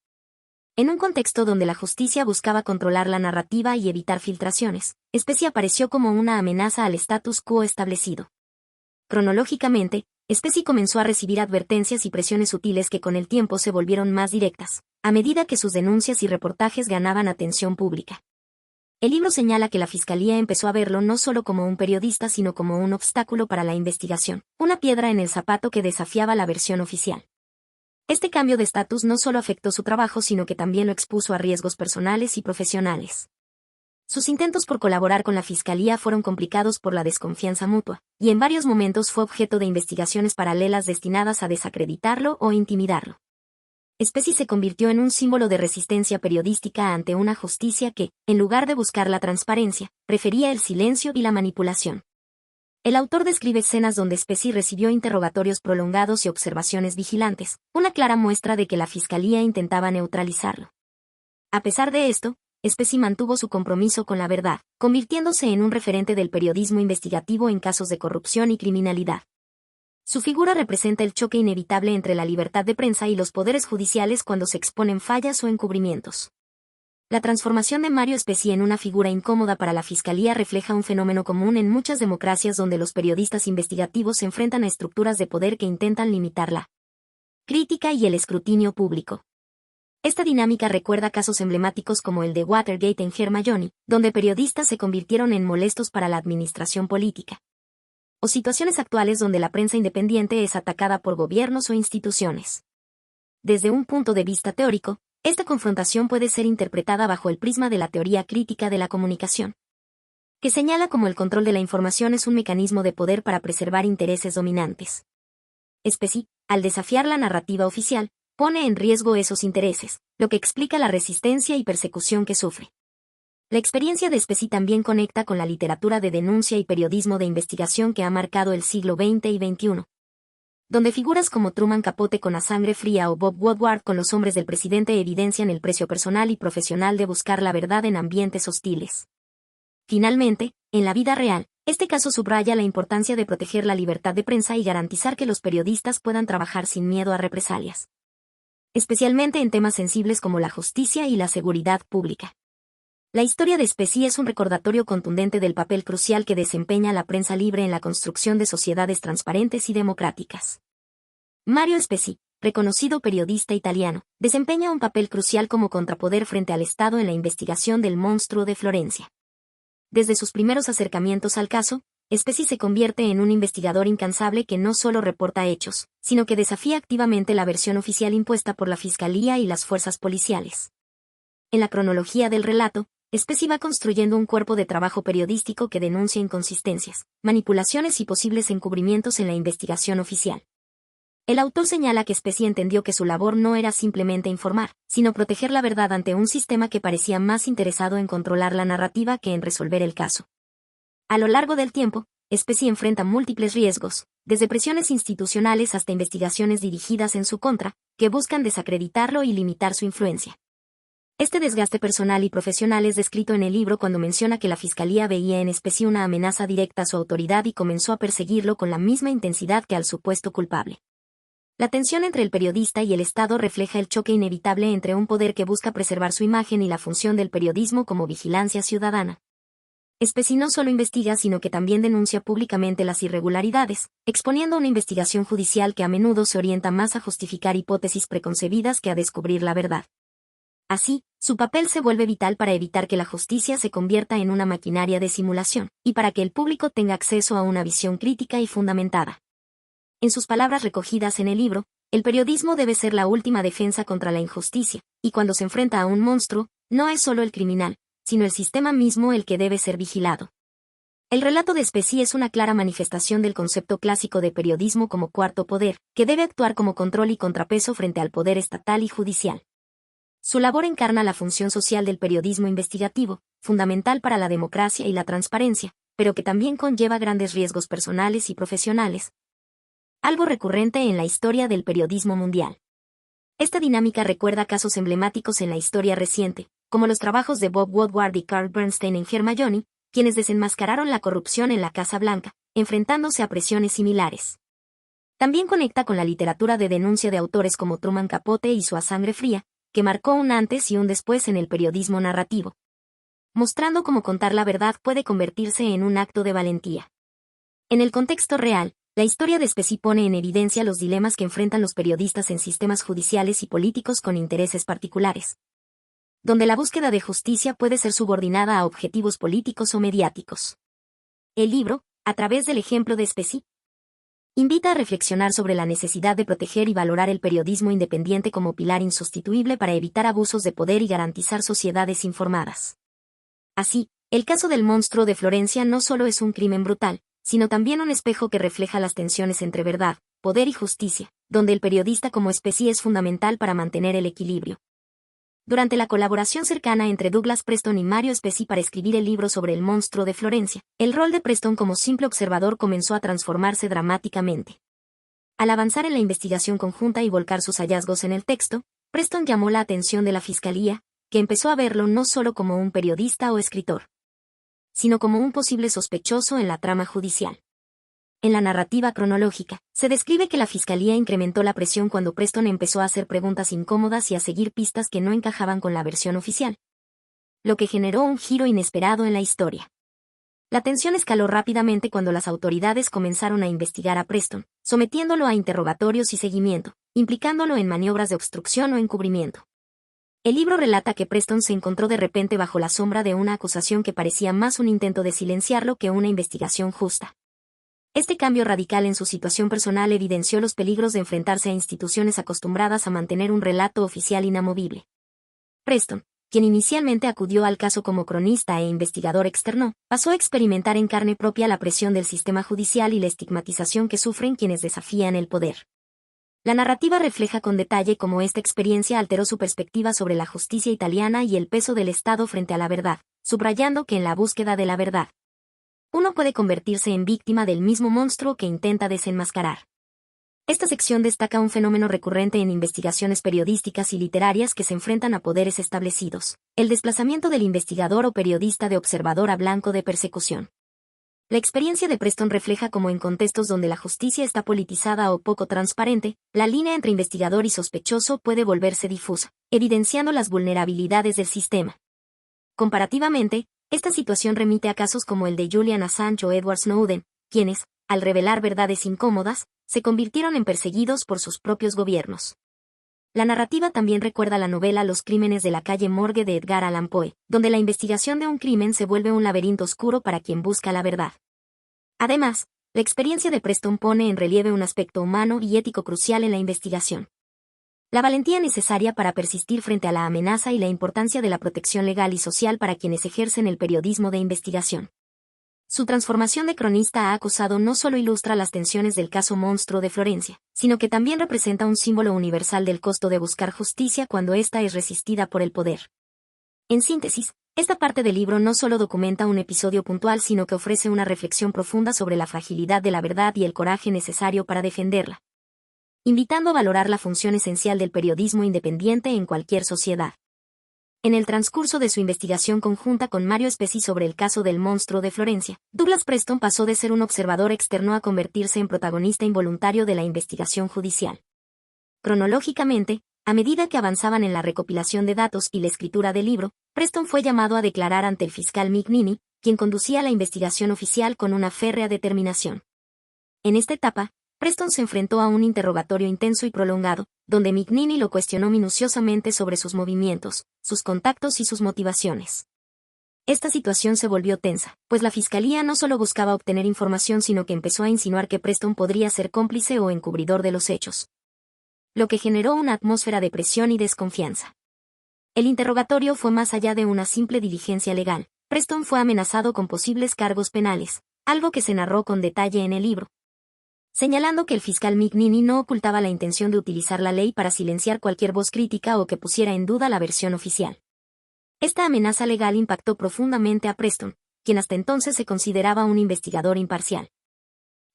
En un contexto donde la justicia buscaba controlar la narrativa y evitar filtraciones, Specie apareció como una amenaza al status quo establecido. Cronológicamente, Specie comenzó a recibir advertencias y presiones sutiles que con el tiempo se volvieron más directas, a medida que sus denuncias y reportajes ganaban atención pública. El libro señala que la Fiscalía empezó a verlo no solo como un periodista sino como un obstáculo para la investigación, una piedra en el zapato que desafiaba la versión oficial. Este cambio de estatus no solo afectó su trabajo, sino que también lo expuso a riesgos personales y profesionales. Sus intentos por colaborar con la fiscalía fueron complicados por la desconfianza mutua, y en varios momentos fue objeto de investigaciones paralelas destinadas a desacreditarlo o intimidarlo. Specie se convirtió en un símbolo de resistencia periodística ante una justicia que, en lugar de buscar la transparencia, prefería el silencio y la manipulación. El autor describe escenas donde Specie recibió interrogatorios prolongados y observaciones vigilantes, una clara muestra de que la fiscalía intentaba neutralizarlo. A pesar de esto, Specie mantuvo su compromiso con la verdad, convirtiéndose en un referente del periodismo investigativo en casos de corrupción y criminalidad. Su figura representa el choque inevitable entre la libertad de prensa y los poderes judiciales cuando se exponen fallas o encubrimientos. La transformación de Mario Specie en una figura incómoda para la fiscalía refleja un fenómeno común en muchas democracias donde los periodistas investigativos se enfrentan a estructuras de poder que intentan limitar la crítica y el escrutinio público. Esta dinámica recuerda casos emblemáticos como el de Watergate en Hermione, donde periodistas se convirtieron en molestos para la administración política. O situaciones actuales donde la prensa independiente es atacada por gobiernos o instituciones. Desde un punto de vista teórico, esta confrontación puede ser interpretada bajo el prisma de la teoría crítica de la comunicación, que señala cómo el control de la información es un mecanismo de poder para preservar intereses dominantes. Specie, al desafiar la narrativa oficial, pone en riesgo esos intereses, lo que explica la resistencia y persecución que sufre. La experiencia de Specie también conecta con la literatura de denuncia y periodismo de investigación que ha marcado el siglo XX y XXI, donde figuras como Truman Capote con La Sangre Fría o Bob Woodward con Los Hombres del Presidente evidencian el precio personal y profesional de buscar la verdad en ambientes hostiles. Finalmente, en la vida real, este caso subraya la importancia de proteger la libertad de prensa y garantizar que los periodistas puedan trabajar sin miedo a represalias, especialmente en temas sensibles como la justicia y la seguridad pública. La historia de Specie es un recordatorio contundente del papel crucial que desempeña la prensa libre en la construcción de sociedades transparentes y democráticas. Mario Specie, reconocido periodista italiano, desempeña un papel crucial como contrapoder frente al Estado en la investigación del monstruo de Florencia. Desde sus primeros acercamientos al caso, Specie se convierte en un investigador incansable que no solo reporta hechos, sino que desafía activamente la versión oficial impuesta por la Fiscalía y las fuerzas policiales. En la cronología del relato, Specie va construyendo un cuerpo de trabajo periodístico que denuncia inconsistencias, manipulaciones y posibles encubrimientos en la investigación oficial. El autor señala que Specie entendió que su labor no era simplemente informar, sino proteger la verdad ante un sistema que parecía más interesado en controlar la narrativa que en resolver el caso. A lo largo del tiempo, Specie enfrenta múltiples riesgos, desde presiones institucionales hasta investigaciones dirigidas en su contra, que buscan desacreditarlo y limitar su influencia. Este desgaste personal y profesional es descrito en el libro cuando menciona que la Fiscalía veía en Specie una amenaza directa a su autoridad y comenzó a perseguirlo con la misma intensidad que al supuesto culpable. La tensión entre el periodista y el Estado refleja el choque inevitable entre un poder que busca preservar su imagen y la función del periodismo como vigilancia ciudadana. Specie no solo investiga sino que también denuncia públicamente las irregularidades, exponiendo una investigación judicial que a menudo se orienta más a justificar hipótesis preconcebidas que a descubrir la verdad. Así, su papel se vuelve vital para evitar que la justicia se convierta en una maquinaria de simulación, y para que el público tenga acceso a una visión crítica y fundamentada. En sus palabras recogidas en el libro, el periodismo debe ser la última defensa contra la injusticia, y cuando se enfrenta a un monstruo, no es solo el criminal, sino el sistema mismo el que debe ser vigilado. El relato de Specie es una clara manifestación del concepto clásico de periodismo como cuarto poder, que debe actuar como control y contrapeso frente al poder estatal y judicial. Su labor encarna la función social del periodismo investigativo, fundamental para la democracia y la transparencia, pero que también conlleva grandes riesgos personales y profesionales, algo recurrente en la historia del periodismo mundial. Esta dinámica recuerda casos emblemáticos en la historia reciente, como los trabajos de Bob Woodward y Carl Bernstein en Hermione, quienes desenmascararon la corrupción en la Casa Blanca, enfrentándose a presiones similares. También conecta con la literatura de denuncia de autores como Truman Capote y su A Sangre Fría, que marcó un antes y un después en el periodismo narrativo, mostrando cómo contar la verdad puede convertirse en un acto de valentía. En el contexto real, la historia de Specie pone en evidencia los dilemas que enfrentan los periodistas en sistemas judiciales y políticos con intereses particulares, donde la búsqueda de justicia puede ser subordinada a objetivos políticos o mediáticos. El libro, a través del ejemplo de Specie, Invita a reflexionar sobre la necesidad de proteger y valorar el periodismo independiente como pilar insustituible para evitar abusos de poder y garantizar sociedades informadas. Así, el caso del monstruo de Florencia no solo es un crimen brutal, sino también un espejo que refleja las tensiones entre verdad, poder y justicia, donde el periodista como especie es fundamental para mantener el equilibrio. Durante la colaboración cercana entre Douglas Preston y Mario Spezzi para escribir el libro sobre el monstruo de Florencia, el rol de Preston como simple observador comenzó a transformarse dramáticamente. Al avanzar en la investigación conjunta y volcar sus hallazgos en el texto, Preston llamó la atención de la Fiscalía, que empezó a verlo no solo como un periodista o escritor, sino como un posible sospechoso en la trama judicial. En la narrativa cronológica, se describe que la Fiscalía incrementó la presión cuando Preston empezó a hacer preguntas incómodas y a seguir pistas que no encajaban con la versión oficial, lo que generó un giro inesperado en la historia. La tensión escaló rápidamente cuando las autoridades comenzaron a investigar a Preston, sometiéndolo a interrogatorios y seguimiento, implicándolo en maniobras de obstrucción o encubrimiento. El libro relata que Preston se encontró de repente bajo la sombra de una acusación que parecía más un intento de silenciarlo que una investigación justa. Este cambio radical en su situación personal evidenció los peligros de enfrentarse a instituciones acostumbradas a mantener un relato oficial inamovible. Preston, quien inicialmente acudió al caso como cronista e investigador externo, pasó a experimentar en carne propia la presión del sistema judicial y la estigmatización que sufren quienes desafían el poder. La narrativa refleja con detalle cómo esta experiencia alteró su perspectiva sobre la justicia italiana y el peso del Estado frente a la verdad, subrayando que en la búsqueda de la verdad, uno puede convertirse en víctima del mismo monstruo que intenta desenmascarar. Esta sección destaca un fenómeno recurrente en investigaciones periodísticas y literarias que se enfrentan a poderes establecidos: el desplazamiento del investigador o periodista de observador a blanco de persecución. La experiencia de Preston refleja cómo en contextos donde la justicia está politizada o poco transparente, la línea entre investigador y sospechoso puede volverse difusa, evidenciando las vulnerabilidades del sistema. Comparativamente, esta situación remite a casos como el de Julian Assange o Edward Snowden, quienes, al revelar verdades incómodas, se convirtieron en perseguidos por sus propios gobiernos. La narrativa también recuerda la novela Los crímenes de la calle Morgue de Edgar Allan Poe, donde la investigación de un crimen se vuelve un laberinto oscuro para quien busca la verdad. Además, la experiencia de Preston pone en relieve un aspecto humano y ético crucial en la investigación: la valentía necesaria para persistir frente a la amenaza y la importancia de la protección legal y social para quienes ejercen el periodismo de investigación. Su transformación de cronista a acusado no solo ilustra las tensiones del caso monstruo de Florencia, sino que también representa un símbolo universal del costo de buscar justicia cuando ésta es resistida por el poder. En síntesis, esta parte del libro no solo documenta un episodio puntual, sino que ofrece una reflexión profunda sobre la fragilidad de la verdad y el coraje necesario para defenderla, invitando a valorar la función esencial del periodismo independiente en cualquier sociedad. En el transcurso de su investigación conjunta con Mario Spezzi sobre el caso del monstruo de Florencia, Douglas Preston pasó de ser un observador externo a convertirse en protagonista involuntario de la investigación judicial. Cronológicamente, a medida que avanzaban en la recopilación de datos y la escritura del libro, Preston fue llamado a declarar ante el fiscal Mick Ninney, quien conducía la investigación oficial con una férrea determinación. En esta etapa, Preston se enfrentó a un interrogatorio intenso y prolongado, donde Mick Ninney lo cuestionó minuciosamente sobre sus movimientos, sus contactos y sus motivaciones. Esta situación se volvió tensa, pues la fiscalía no solo buscaba obtener información, sino que empezó a insinuar que Preston podría ser cómplice o encubridor de los hechos, lo que generó una atmósfera de presión y desconfianza. El interrogatorio fue más allá de una simple diligencia legal. Preston fue amenazado con posibles cargos penales, algo que se narró con detalle en el libro, señalando que el fiscal Mick Ninney no ocultaba la intención de utilizar la ley para silenciar cualquier voz crítica o que pusiera en duda la versión oficial. Esta amenaza legal impactó profundamente a Preston, quien hasta entonces se consideraba un investigador imparcial,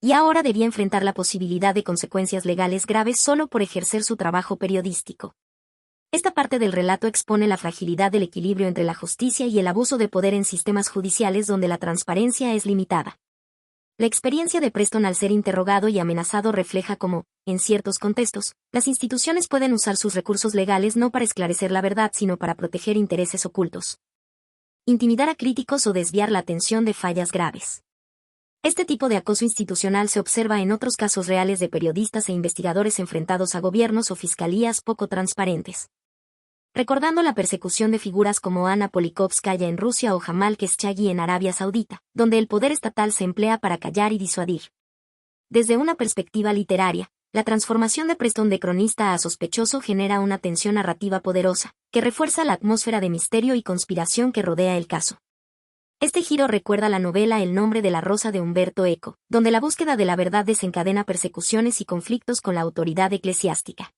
y ahora debía enfrentar la posibilidad de consecuencias legales graves solo por ejercer su trabajo periodístico. Esta parte del relato expone la fragilidad del equilibrio entre la justicia y el abuso de poder en sistemas judiciales donde la transparencia es limitada. La experiencia de Preston al ser interrogado y amenazado refleja cómo, en ciertos contextos, las instituciones pueden usar sus recursos legales no para esclarecer la verdad, sino para proteger intereses ocultos, intimidar a críticos o desviar la atención de fallas graves. Este tipo de acoso institucional se observa en otros casos reales de periodistas e investigadores enfrentados a gobiernos o fiscalías poco transparentes, recordando la persecución de figuras como Anna Politkovskaya en Rusia o Jamal Khashoggi en Arabia Saudita, donde el poder estatal se emplea para callar y disuadir. Desde una perspectiva literaria, la transformación de Preston de cronista a sospechoso genera una tensión narrativa poderosa, que refuerza la atmósfera de misterio y conspiración que rodea el caso. Este giro recuerda la novela El nombre de la rosa de Umberto Eco, donde la búsqueda de la verdad desencadena persecuciones y conflictos con la autoridad eclesiástica.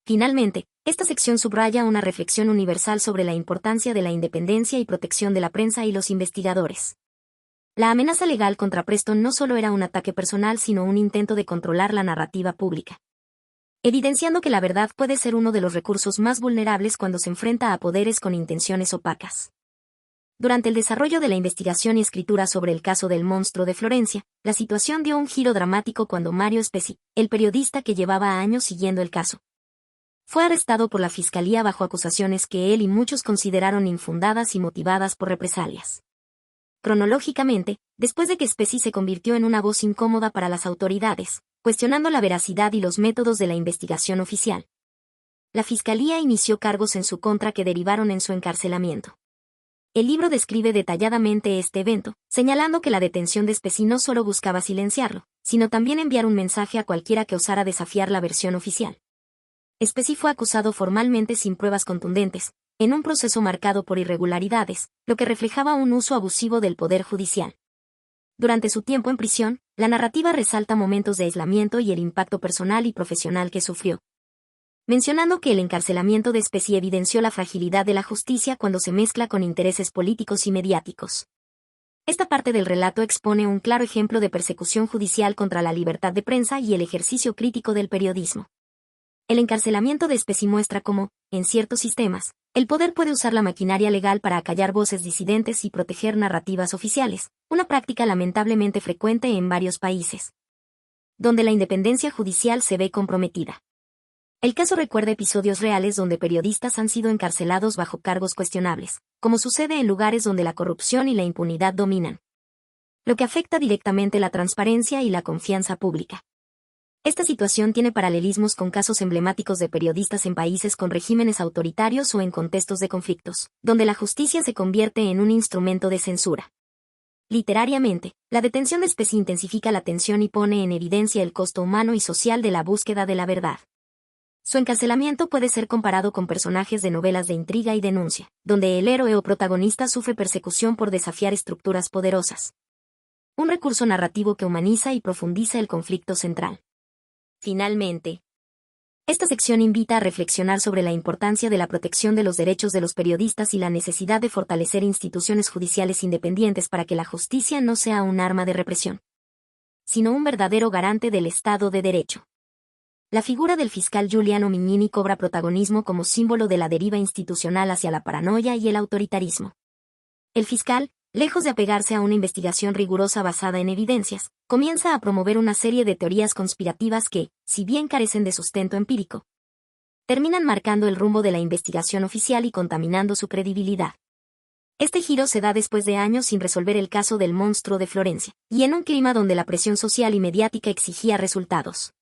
Finalmente, esta sección subraya una reflexión universal sobre la importancia de la independencia y protección de la prensa y los investigadores. La amenaza legal contra Preston no solo era un ataque personal sino un intento de controlar la narrativa pública, evidenciando que la verdad puede ser uno de los recursos más vulnerables cuando se enfrenta a poderes con intenciones opacas. Durante el desarrollo de la investigación y escritura sobre el caso del monstruo de Florencia, la situación dio un giro dramático cuando Mario Spezzi, el periodista que llevaba años siguiendo el caso, fue arrestado por la fiscalía bajo acusaciones que él y muchos consideraron infundadas y motivadas por represalias. Cronológicamente, después de que Spezzi se convirtió en una voz incómoda para las autoridades, cuestionando la veracidad y los métodos de la investigación oficial, la fiscalía inició cargos en su contra que derivaron en su encarcelamiento. El libro describe detalladamente este evento, señalando que la detención de Spezzi no solo buscaba silenciarlo, sino también enviar un mensaje a cualquiera que osara desafiar la versión oficial. Spezzi fue acusado formalmente sin pruebas contundentes, en un proceso marcado por irregularidades, lo que reflejaba un uso abusivo del poder judicial. Durante su tiempo en prisión, la narrativa resalta momentos de aislamiento y el impacto personal y profesional que sufrió, mencionando que el encarcelamiento de Spezzi evidenció la fragilidad de la justicia cuando se mezcla con intereses políticos y mediáticos. Esta parte del relato expone un claro ejemplo de persecución judicial contra la libertad de prensa y el ejercicio crítico del periodismo. El encarcelamiento de Spezzi muestra cómo, en ciertos sistemas, el poder puede usar la maquinaria legal para acallar voces disidentes y proteger narrativas oficiales, una práctica lamentablemente frecuente en varios países, donde la independencia judicial se ve comprometida. El caso recuerda episodios reales donde periodistas han sido encarcelados bajo cargos cuestionables, como sucede en lugares donde la corrupción y la impunidad dominan, lo que afecta directamente la transparencia y la confianza pública. Esta situación tiene paralelismos con casos emblemáticos de periodistas en países con regímenes autoritarios o en contextos de conflictos, donde la justicia se convierte en un instrumento de censura. Literariamente, la detención de Spezzi intensifica la tensión y pone en evidencia el costo humano y social de la búsqueda de la verdad. Su encarcelamiento puede ser comparado con personajes de novelas de intriga y denuncia, donde el héroe o protagonista sufre persecución por desafiar estructuras poderosas. Un recurso narrativo que humaniza y profundiza el conflicto central. Finalmente, esta sección invita a reflexionar sobre la importancia de la protección de los derechos de los periodistas y la necesidad de fortalecer instituciones judiciales independientes para que la justicia no sea un arma de represión, sino un verdadero garante del Estado de Derecho. La figura del fiscal Giuliano Mignini cobra protagonismo como símbolo de la deriva institucional hacia la paranoia y el autoritarismo. El fiscal, lejos de apegarse a una investigación rigurosa basada en evidencias, comienza a promover una serie de teorías conspirativas que, si bien carecen de sustento empírico, terminan marcando el rumbo de la investigación oficial y contaminando su credibilidad. Este giro se da después de años sin resolver el caso del monstruo de Florencia, y en un clima donde la presión social y mediática exigía resultados.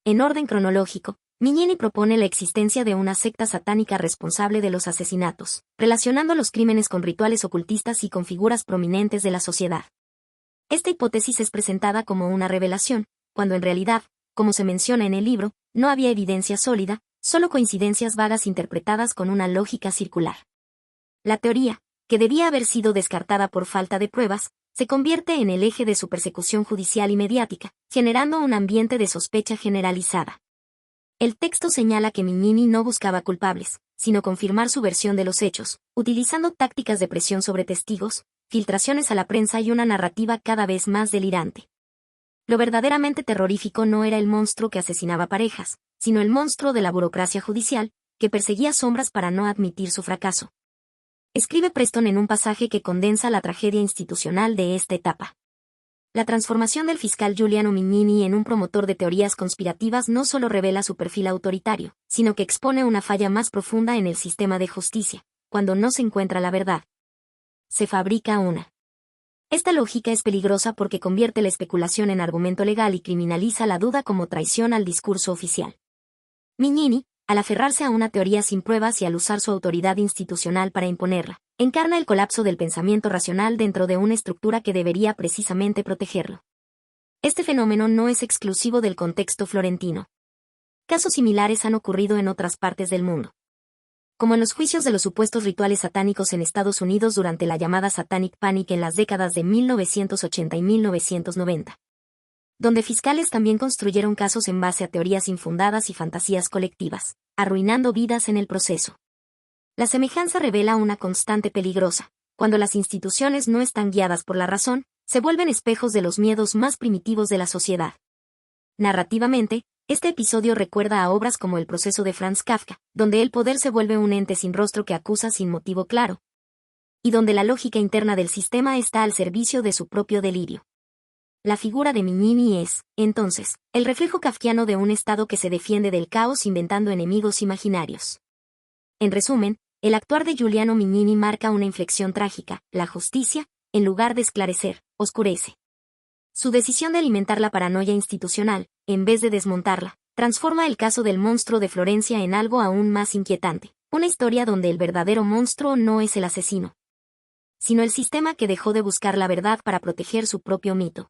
En orden cronológico, Mignini propone la existencia de una secta satánica responsable de los asesinatos, relacionando los crímenes con rituales ocultistas y con figuras prominentes de la sociedad. Esta hipótesis es presentada como una revelación, cuando en realidad, como se menciona en el libro, no había evidencia sólida, solo coincidencias vagas interpretadas con una lógica circular. La teoría, que debía haber sido descartada por falta de pruebas, se convierte en el eje de su persecución judicial y mediática, generando un ambiente de sospecha generalizada. El texto señala que Mignini no buscaba culpables, sino confirmar su versión de los hechos, utilizando tácticas de presión sobre testigos, filtraciones a la prensa y una narrativa cada vez más delirante. Lo verdaderamente terrorífico no era el monstruo que asesinaba parejas, sino el monstruo de la burocracia judicial, que perseguía sombras para no admitir su fracaso. Escribe Preston en un pasaje que condensa la tragedia institucional de esta etapa. La transformación del fiscal Giuliano Mignini en un promotor de teorías conspirativas no solo revela su perfil autoritario, sino que expone una falla más profunda en el sistema de justicia. Cuando no se encuentra la verdad, se fabrica una. Esta lógica es peligrosa porque convierte la especulación en argumento legal y criminaliza la duda como traición al discurso oficial. Mignini, al aferrarse a una teoría sin pruebas y al usar su autoridad institucional para imponerla, encarna el colapso del pensamiento racional dentro de una estructura que debería precisamente protegerlo. Este fenómeno no es exclusivo del contexto florentino. Casos similares han ocurrido en otras partes del mundo, como en los juicios de los supuestos rituales satánicos en Estados Unidos durante la llamada Satanic Panic en las décadas de 1980 y 1990, donde fiscales también construyeron casos en base a teorías infundadas y fantasías colectivas, arruinando vidas en el proceso. La semejanza revela una constante peligrosa. Cuando las instituciones no están guiadas por la razón, se vuelven espejos de los miedos más primitivos de la sociedad. Narrativamente, este episodio recuerda a obras como El proceso de Franz Kafka, donde el poder se vuelve un ente sin rostro que acusa sin motivo claro, y donde la lógica interna del sistema está al servicio de su propio delirio. La figura de Mignini es, entonces, el reflejo kafkiano de un Estado que se defiende del caos inventando enemigos imaginarios. En resumen, el actuar de Giuliano Mignini marca una inflexión trágica: la justicia, en lugar de esclarecer, oscurece. Su decisión de alimentar la paranoia institucional, en vez de desmontarla, transforma el caso del monstruo de Florencia en algo aún más inquietante, una historia donde el verdadero monstruo no es el asesino, sino el sistema que dejó de buscar la verdad para proteger su propio mito.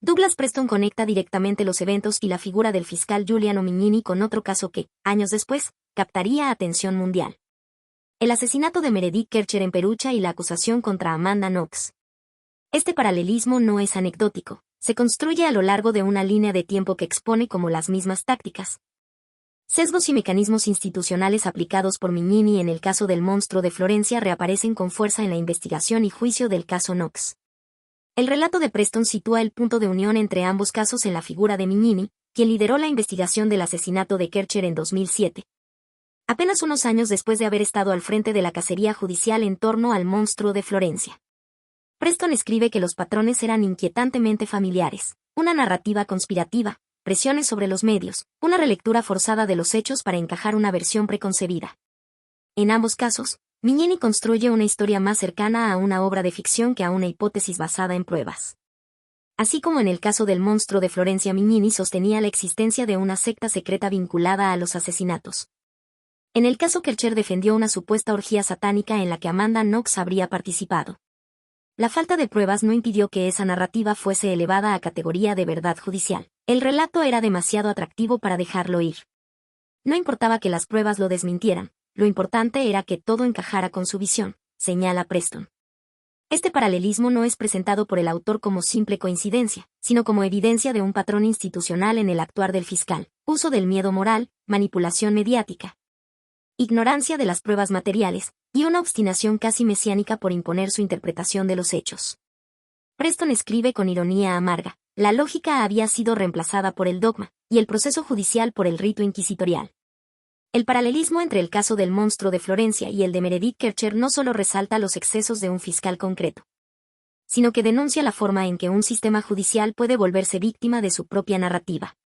Douglas Preston conecta directamente los eventos y la figura del fiscal Giuliano Mignini con otro caso que, años después, captaría atención mundial: el asesinato de Meredith Kercher en Perugia y la acusación contra Amanda Knox. Este paralelismo no es anecdótico, se construye a lo largo de una línea de tiempo que expone cómo las mismas tácticas, sesgos y mecanismos institucionales aplicados por Mignini en el caso del monstruo de Florencia reaparecen con fuerza en la investigación y juicio del caso Knox. El relato de Preston sitúa el punto de unión entre ambos casos en la figura de Mignini, quien lideró la investigación del asesinato de Kercher en 2007. Apenas unos años después de haber estado al frente de la cacería judicial en torno al monstruo de Florencia. Preston escribe que los patrones eran inquietantemente familiares: una narrativa conspirativa, presiones sobre los medios, una relectura forzada de los hechos para encajar una versión preconcebida. En ambos casos, Mignini construye una historia más cercana a una obra de ficción que a una hipótesis basada en pruebas. Así como en el caso del monstruo de Florencia, Mignini sostenía la existencia de una secta secreta vinculada a los asesinatos. En el caso Kercher defendió una supuesta orgía satánica en la que Amanda Knox habría participado. La falta de pruebas no impidió que esa narrativa fuese elevada a categoría de verdad judicial. El relato era demasiado atractivo para dejarlo ir. No importaba que las pruebas lo desmintieran, lo importante era que todo encajara con su visión, señala Preston. Este paralelismo no es presentado por el autor como simple coincidencia, sino como evidencia de un patrón institucional en el actuar del fiscal: uso del miedo moral, manipulación mediática, ignorancia de las pruebas materiales, y una obstinación casi mesiánica por imponer su interpretación de los hechos. Preston escribe con ironía amarga: la lógica había sido reemplazada por el dogma, y el proceso judicial por el rito inquisitorial. El paralelismo entre el caso del monstruo de Florencia y el de Meredith Kercher no solo resalta los excesos de un fiscal concreto, sino que denuncia la forma en que un sistema judicial puede volverse víctima de su propia narrativa.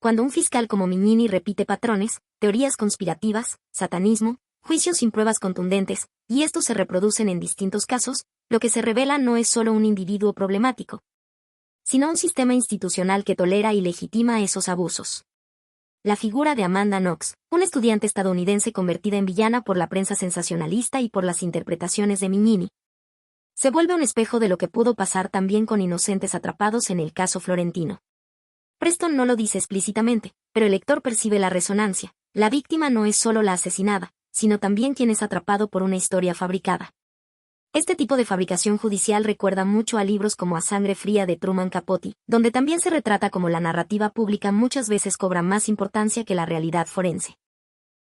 Cuando un fiscal como Mignini repite patrones, teorías conspirativas, satanismo, juicios sin pruebas contundentes, y estos se reproducen en distintos casos, lo que se revela no es solo un individuo problemático, sino un sistema institucional que tolera y legitima esos abusos. La figura de Amanda Knox, una estudiante estadounidense convertida en villana por la prensa sensacionalista y por las interpretaciones de Mignini, se vuelve un espejo de lo que pudo pasar también con inocentes atrapados en el caso florentino. Preston no lo dice explícitamente, pero el lector percibe la resonancia: la víctima no es solo la asesinada, sino también quien es atrapado por una historia fabricada. Este tipo de fabricación judicial recuerda mucho a libros como A Sangre Fría de Truman Capote, donde también se retrata cómo la narrativa pública muchas veces cobra más importancia que la realidad forense.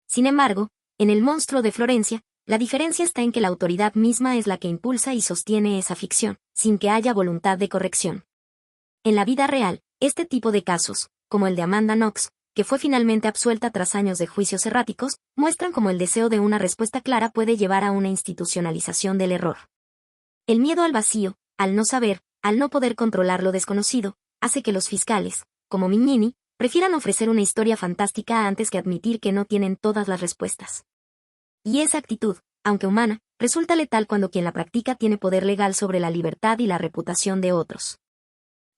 Sin embargo, en El monstruo de Florencia, la diferencia está en que la autoridad misma es la que impulsa y sostiene esa ficción, sin que haya voluntad de corrección. En la vida real, este tipo de casos, como el de Amanda Knox, que fue finalmente absuelta tras años de juicios erráticos, muestran cómo el deseo de una respuesta clara puede llevar a una institucionalización del error. El miedo al vacío, al no saber, al no poder controlar lo desconocido, hace que los fiscales, como Mignini, prefieran ofrecer una historia fantástica antes que admitir que no tienen todas las respuestas. Y esa actitud, aunque humana, resulta letal cuando quien la practica tiene poder legal sobre la libertad y la reputación de otros.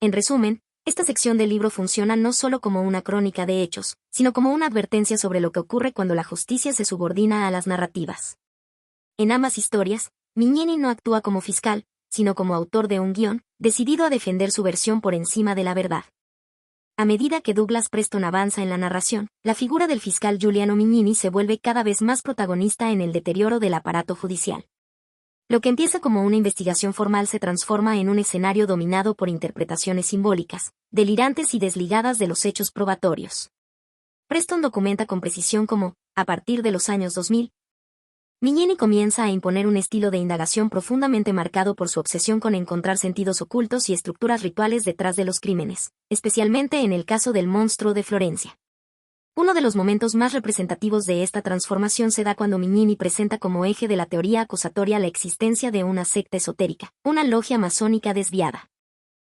En resumen, esta sección del libro funciona no solo como una crónica de hechos, sino como una advertencia sobre lo que ocurre cuando la justicia se subordina a las narrativas. En ambas historias, Mignini no actúa como fiscal, sino como autor de un guión, decidido a defender su versión por encima de la verdad. A medida que Douglas Preston avanza en la narración, la figura del fiscal Giuliano Mignini se vuelve cada vez más protagonista en el deterioro del aparato judicial. Lo que empieza como una investigación formal se transforma en un escenario dominado por interpretaciones simbólicas, delirantes y desligadas de los hechos probatorios. Preston documenta con precisión cómo, a partir de los años 2000, Mignini comienza a imponer un estilo de indagación profundamente marcado por su obsesión con encontrar sentidos ocultos y estructuras rituales detrás de los crímenes, especialmente en el caso del monstruo de Florencia. Uno de los momentos más representativos de esta transformación se da cuando Mignini presenta como eje de la teoría acusatoria la existencia de una secta esotérica, una logia masónica desviada.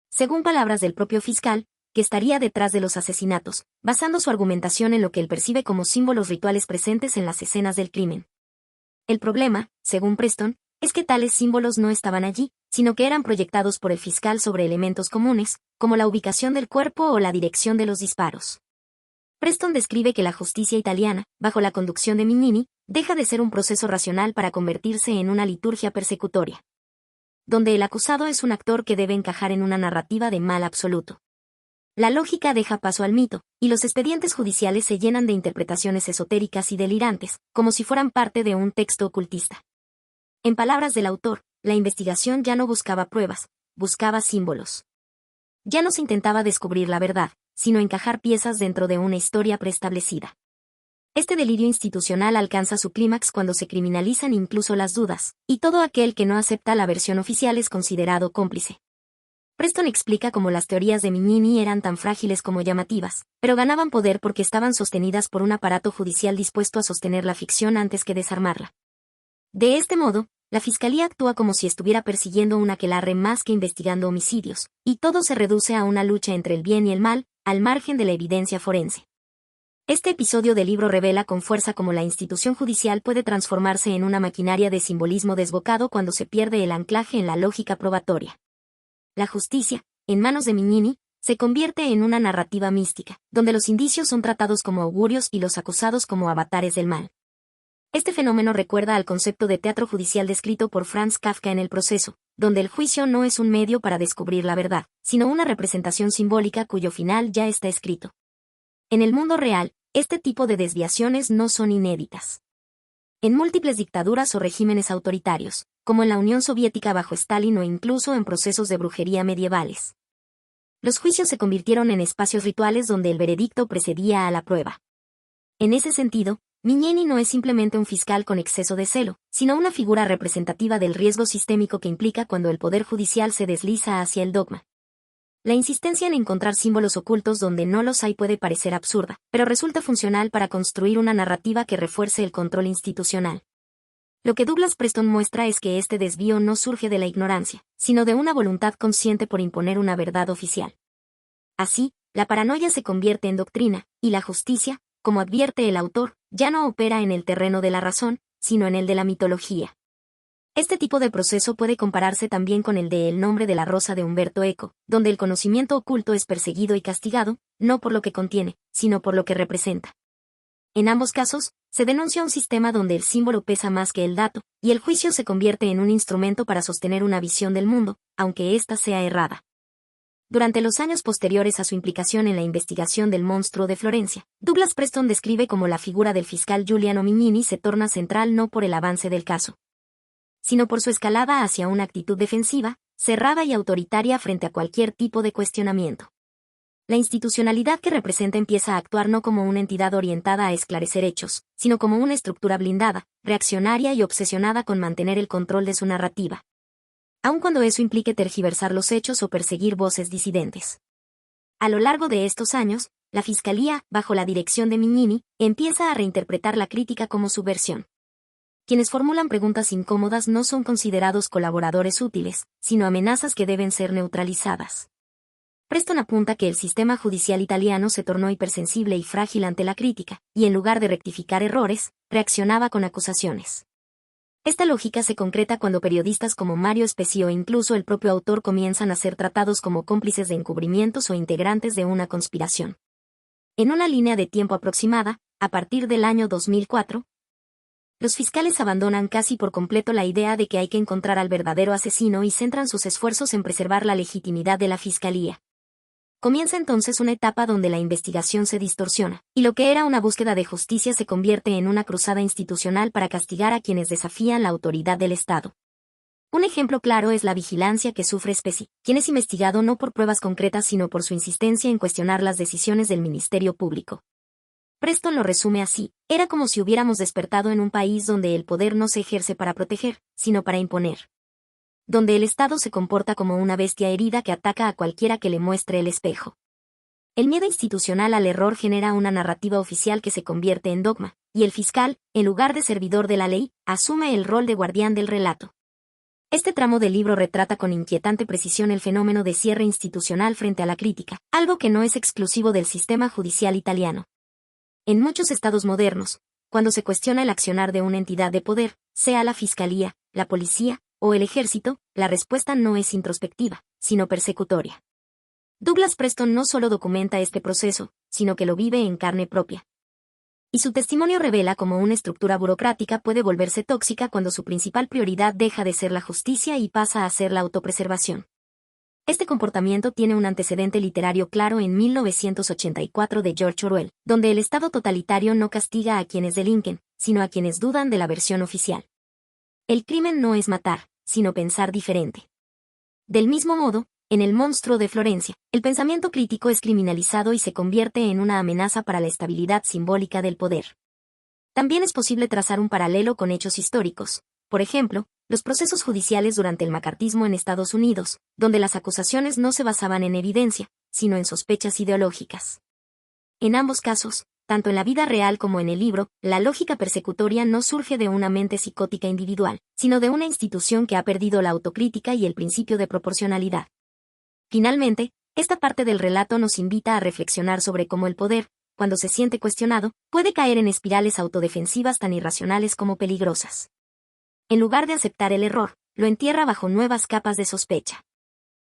Según palabras del propio fiscal, que estaría detrás de los asesinatos, basando su argumentación en lo que él percibe como símbolos rituales presentes en las escenas del crimen. El problema, según Preston, es que tales símbolos no estaban allí, sino que eran proyectados por el fiscal sobre elementos comunes, como la ubicación del cuerpo o la dirección de los disparos. Preston describe que la justicia italiana, bajo la conducción de Mignini, deja de ser un proceso racional para convertirse en una liturgia persecutoria, donde el acusado es un actor que debe encajar en una narrativa de mal absoluto. La lógica deja paso al mito, y los expedientes judiciales se llenan de interpretaciones esotéricas y delirantes, como si fueran parte de un texto ocultista. En palabras del autor, la investigación ya no buscaba pruebas, buscaba símbolos. Ya no se intentaba descubrir la verdad, sino encajar piezas dentro de una historia preestablecida. Este delirio institucional alcanza su clímax cuando se criminalizan incluso las dudas, y todo aquel que no acepta la versión oficial es considerado cómplice. Preston explica cómo las teorías de Mignini eran tan frágiles como llamativas, pero ganaban poder porque estaban sostenidas por un aparato judicial dispuesto a sostener la ficción antes que desarmarla. De este modo, la fiscalía actúa como si estuviera persiguiendo un aquelarre más que investigando homicidios, y todo se reduce a una lucha entre el bien y el mal, al margen de la evidencia forense. Este episodio del libro revela con fuerza cómo la institución judicial puede transformarse en una maquinaria de simbolismo desbocado cuando se pierde el anclaje en la lógica probatoria. La justicia, en manos de Mignini, se convierte en una narrativa mística, donde los indicios son tratados como augurios y los acusados como avatares del mal. Este fenómeno recuerda al concepto de teatro judicial descrito por Franz Kafka en El proceso, donde el juicio no es un medio para descubrir la verdad, sino una representación simbólica cuyo final ya está escrito. En el mundo real, este tipo de desviaciones no son inéditas. En múltiples dictaduras o regímenes autoritarios, como en la Unión Soviética bajo Stalin o incluso en procesos de brujería medievales, los juicios se convirtieron en espacios rituales donde el veredicto precedía a la prueba. En ese sentido, Mignini no es simplemente un fiscal con exceso de celo, sino una figura representativa del riesgo sistémico que implica cuando el poder judicial se desliza hacia el dogma. La insistencia en encontrar símbolos ocultos donde no los hay puede parecer absurda, pero resulta funcional para construir una narrativa que refuerce el control institucional. Lo que Douglas Preston muestra es que este desvío no surge de la ignorancia, sino de una voluntad consciente por imponer una verdad oficial. Así, la paranoia se convierte en doctrina, y la justicia, como advierte el autor, ya no opera en el terreno de la razón, sino en el de la mitología. Este tipo de proceso puede compararse también con el de El nombre de la rosa de Umberto Eco, donde el conocimiento oculto es perseguido y castigado, no por lo que contiene, sino por lo que representa. En ambos casos, se denuncia un sistema donde el símbolo pesa más que el dato, y el juicio se convierte en un instrumento para sostener una visión del mundo, aunque ésta sea errada. Durante los años posteriores a su implicación en la investigación del monstruo de Florencia, Douglas Preston describe cómo la figura del fiscal Giuliano Mignini se torna central no por el avance del caso, sino por su escalada hacia una actitud defensiva, cerrada y autoritaria frente a cualquier tipo de cuestionamiento. La institucionalidad que representa empieza a actuar no como una entidad orientada a esclarecer hechos, sino como una estructura blindada, reaccionaria y obsesionada con mantener el control de su narrativa, aun cuando eso implique tergiversar los hechos o perseguir voces disidentes. A lo largo de estos años, la Fiscalía, bajo la dirección de Mignini, empieza a reinterpretar la crítica como subversión. Quienes formulan preguntas incómodas no son considerados colaboradores útiles, sino amenazas que deben ser neutralizadas. Preston apunta que el sistema judicial italiano se tornó hipersensible y frágil ante la crítica, y en lugar de rectificar errores, reaccionaba con acusaciones. Esta lógica se concreta cuando periodistas como Mario Spezio e incluso el propio autor comienzan a ser tratados como cómplices de encubrimientos o integrantes de una conspiración. En una línea de tiempo aproximada, a partir del año 2004, los fiscales abandonan casi por completo la idea de que hay que encontrar al verdadero asesino y centran sus esfuerzos en preservar la legitimidad de la fiscalía. Comienza entonces una etapa donde la investigación se distorsiona, y lo que era una búsqueda de justicia se convierte en una cruzada institucional para castigar a quienes desafían la autoridad del Estado. Un ejemplo claro es la vigilancia que sufre Specie, quien es investigado no por pruebas concretas sino por su insistencia en cuestionar las decisiones del Ministerio Público. Preston lo resume así: era como si hubiéramos despertado en un país donde el poder no se ejerce para proteger, sino para imponer. Donde el Estado se comporta como una bestia herida que ataca a cualquiera que le muestre el espejo. El miedo institucional al error genera una narrativa oficial que se convierte en dogma, y el fiscal, en lugar de servidor de la ley, asume el rol de guardián del relato. Este tramo del libro retrata con inquietante precisión el fenómeno de cierre institucional frente a la crítica, algo que no es exclusivo del sistema judicial italiano. En muchos estados modernos, cuando se cuestiona el accionar de una entidad de poder, sea la fiscalía, la policía o el ejército, la respuesta no es introspectiva, sino persecutoria. Douglas Preston no solo documenta este proceso, sino que lo vive en carne propia. Y su testimonio revela cómo una estructura burocrática puede volverse tóxica cuando su principal prioridad deja de ser la justicia y pasa a ser la autopreservación. Este comportamiento tiene un antecedente literario claro en 1984 de George Orwell, donde el Estado totalitario no castiga a quienes delinquen, sino a quienes dudan de la versión oficial. El crimen no es matar, sino pensar diferente. Del mismo modo, en El monstruo de Florencia, el pensamiento crítico es criminalizado y se convierte en una amenaza para la estabilidad simbólica del poder. También es posible trazar un paralelo con hechos históricos. Por ejemplo, los procesos judiciales durante el macartismo en Estados Unidos, donde las acusaciones no se basaban en evidencia, sino en sospechas ideológicas. En ambos casos, tanto en la vida real como en el libro, la lógica persecutoria no surge de una mente psicótica individual, sino de una institución que ha perdido la autocrítica y el principio de proporcionalidad. Finalmente, esta parte del relato nos invita a reflexionar sobre cómo el poder, cuando se siente cuestionado, puede caer en espirales autodefensivas tan irracionales como peligrosas. En lugar de aceptar el error, lo entierra bajo nuevas capas de sospecha.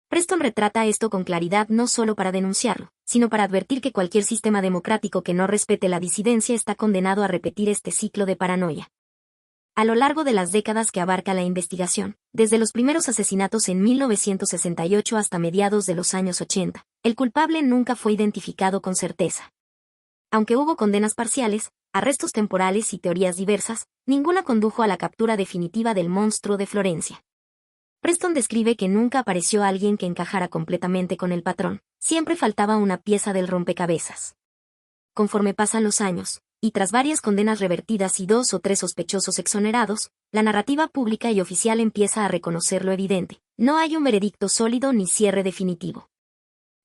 Preston retrata esto con claridad no solo para denunciarlo, sino para advertir que cualquier sistema democrático que no respete la disidencia está condenado a repetir este ciclo de paranoia. A lo largo de las décadas que abarca la investigación, desde los primeros asesinatos en 1968 hasta mediados de los años 80, el culpable nunca fue identificado con certeza. Aunque hubo condenas parciales, arrestos temporales y teorías diversas, ninguna condujo a la captura definitiva del monstruo de Florencia. Preston describe que nunca apareció alguien que encajara completamente con el patrón, siempre faltaba una pieza del rompecabezas. Conforme pasan los años, y tras varias condenas revertidas y 2 o 3 sospechosos exonerados, la narrativa pública y oficial empieza a reconocer lo evidente: no hay un veredicto sólido ni cierre definitivo.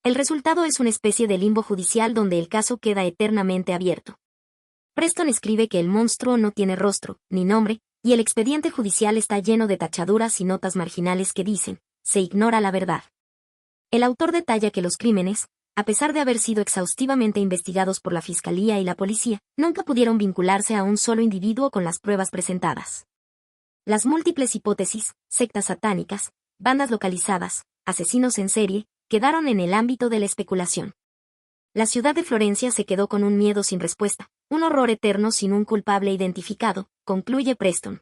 El resultado es una especie de limbo judicial donde el caso queda eternamente abierto. Preston escribe que el monstruo no tiene rostro, ni nombre, y el expediente judicial está lleno de tachaduras y notas marginales que dicen: se ignora la verdad. El autor detalla que los crímenes, a pesar de haber sido exhaustivamente investigados por la fiscalía y la policía, nunca pudieron vincularse a un solo individuo con las pruebas presentadas. Las múltiples hipótesis, sectas satánicas, bandas localizadas, asesinos en serie, quedaron en el ámbito de la especulación. La ciudad de Florencia se quedó con un miedo sin respuesta, un horror eterno sin un culpable identificado, concluye Preston.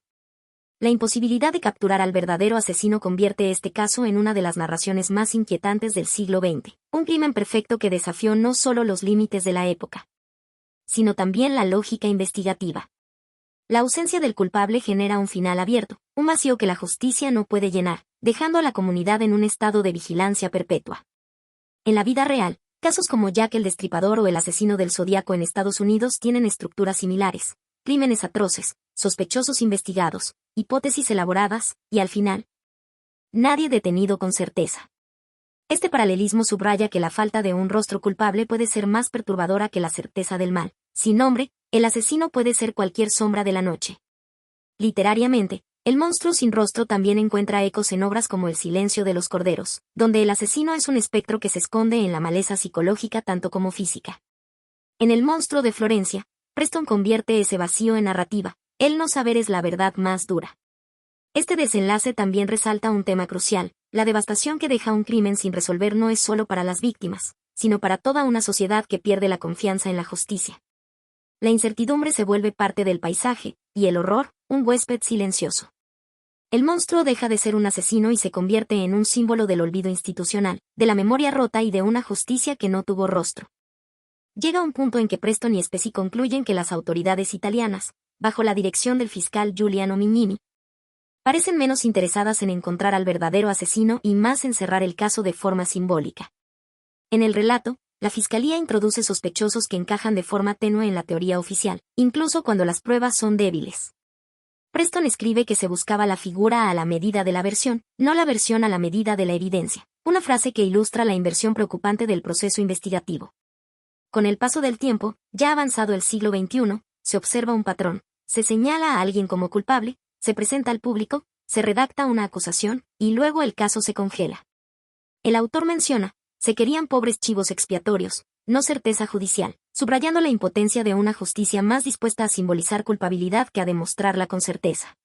La imposibilidad de capturar al verdadero asesino convierte este caso en una de las narraciones más inquietantes del siglo XX, un crimen perfecto que desafió no solo los límites de la época, sino también la lógica investigativa. La ausencia del culpable genera un final abierto, un vacío que la justicia no puede llenar, dejando a la comunidad en un estado de vigilancia perpetua. En la vida real, casos como Jack el Destripador o el asesino del Zodíaco en Estados Unidos tienen estructuras similares: crímenes atroces, sospechosos investigados, hipótesis elaboradas, y al final, nadie detenido con certeza. Este paralelismo subraya que la falta de un rostro culpable puede ser más perturbadora que la certeza del mal. Sin nombre, el asesino puede ser cualquier sombra de la noche. Literariamente, El monstruo sin rostro también encuentra ecos en obras como El silencio de los corderos, donde el asesino es un espectro que se esconde en la maleza psicológica tanto como física. En El monstruo de Florencia, Preston convierte ese vacío en narrativa: el no saber es la verdad más dura. Este desenlace también resalta un tema crucial: la devastación que deja un crimen sin resolver no es solo para las víctimas, sino para toda una sociedad que pierde la confianza en la justicia. La incertidumbre se vuelve parte del paisaje, y el horror, un huésped silencioso. El monstruo deja de ser un asesino y se convierte en un símbolo del olvido institucional, de la memoria rota y de una justicia que no tuvo rostro. Llega un punto en que Preston y Specie concluyen que las autoridades italianas, bajo la dirección del fiscal Giuliano Mignini, parecen menos interesadas en encontrar al verdadero asesino y más en cerrar el caso de forma simbólica. En el relato, la fiscalía introduce sospechosos que encajan de forma tenue en la teoría oficial, incluso cuando las pruebas son débiles. Preston escribe que se buscaba la figura a la medida de la versión, no la versión a la medida de la evidencia, una frase que ilustra la inversión preocupante del proceso investigativo. Con el paso del tiempo, ya avanzado el siglo XXI, se observa un patrón, se señala a alguien como culpable, se presenta al público, se redacta una acusación, y luego el caso se congela. El autor menciona, se querían pobres chivos expiatorios, no certeza judicial, subrayando la impotencia de una justicia más dispuesta a simbolizar culpabilidad que a demostrarla con certeza.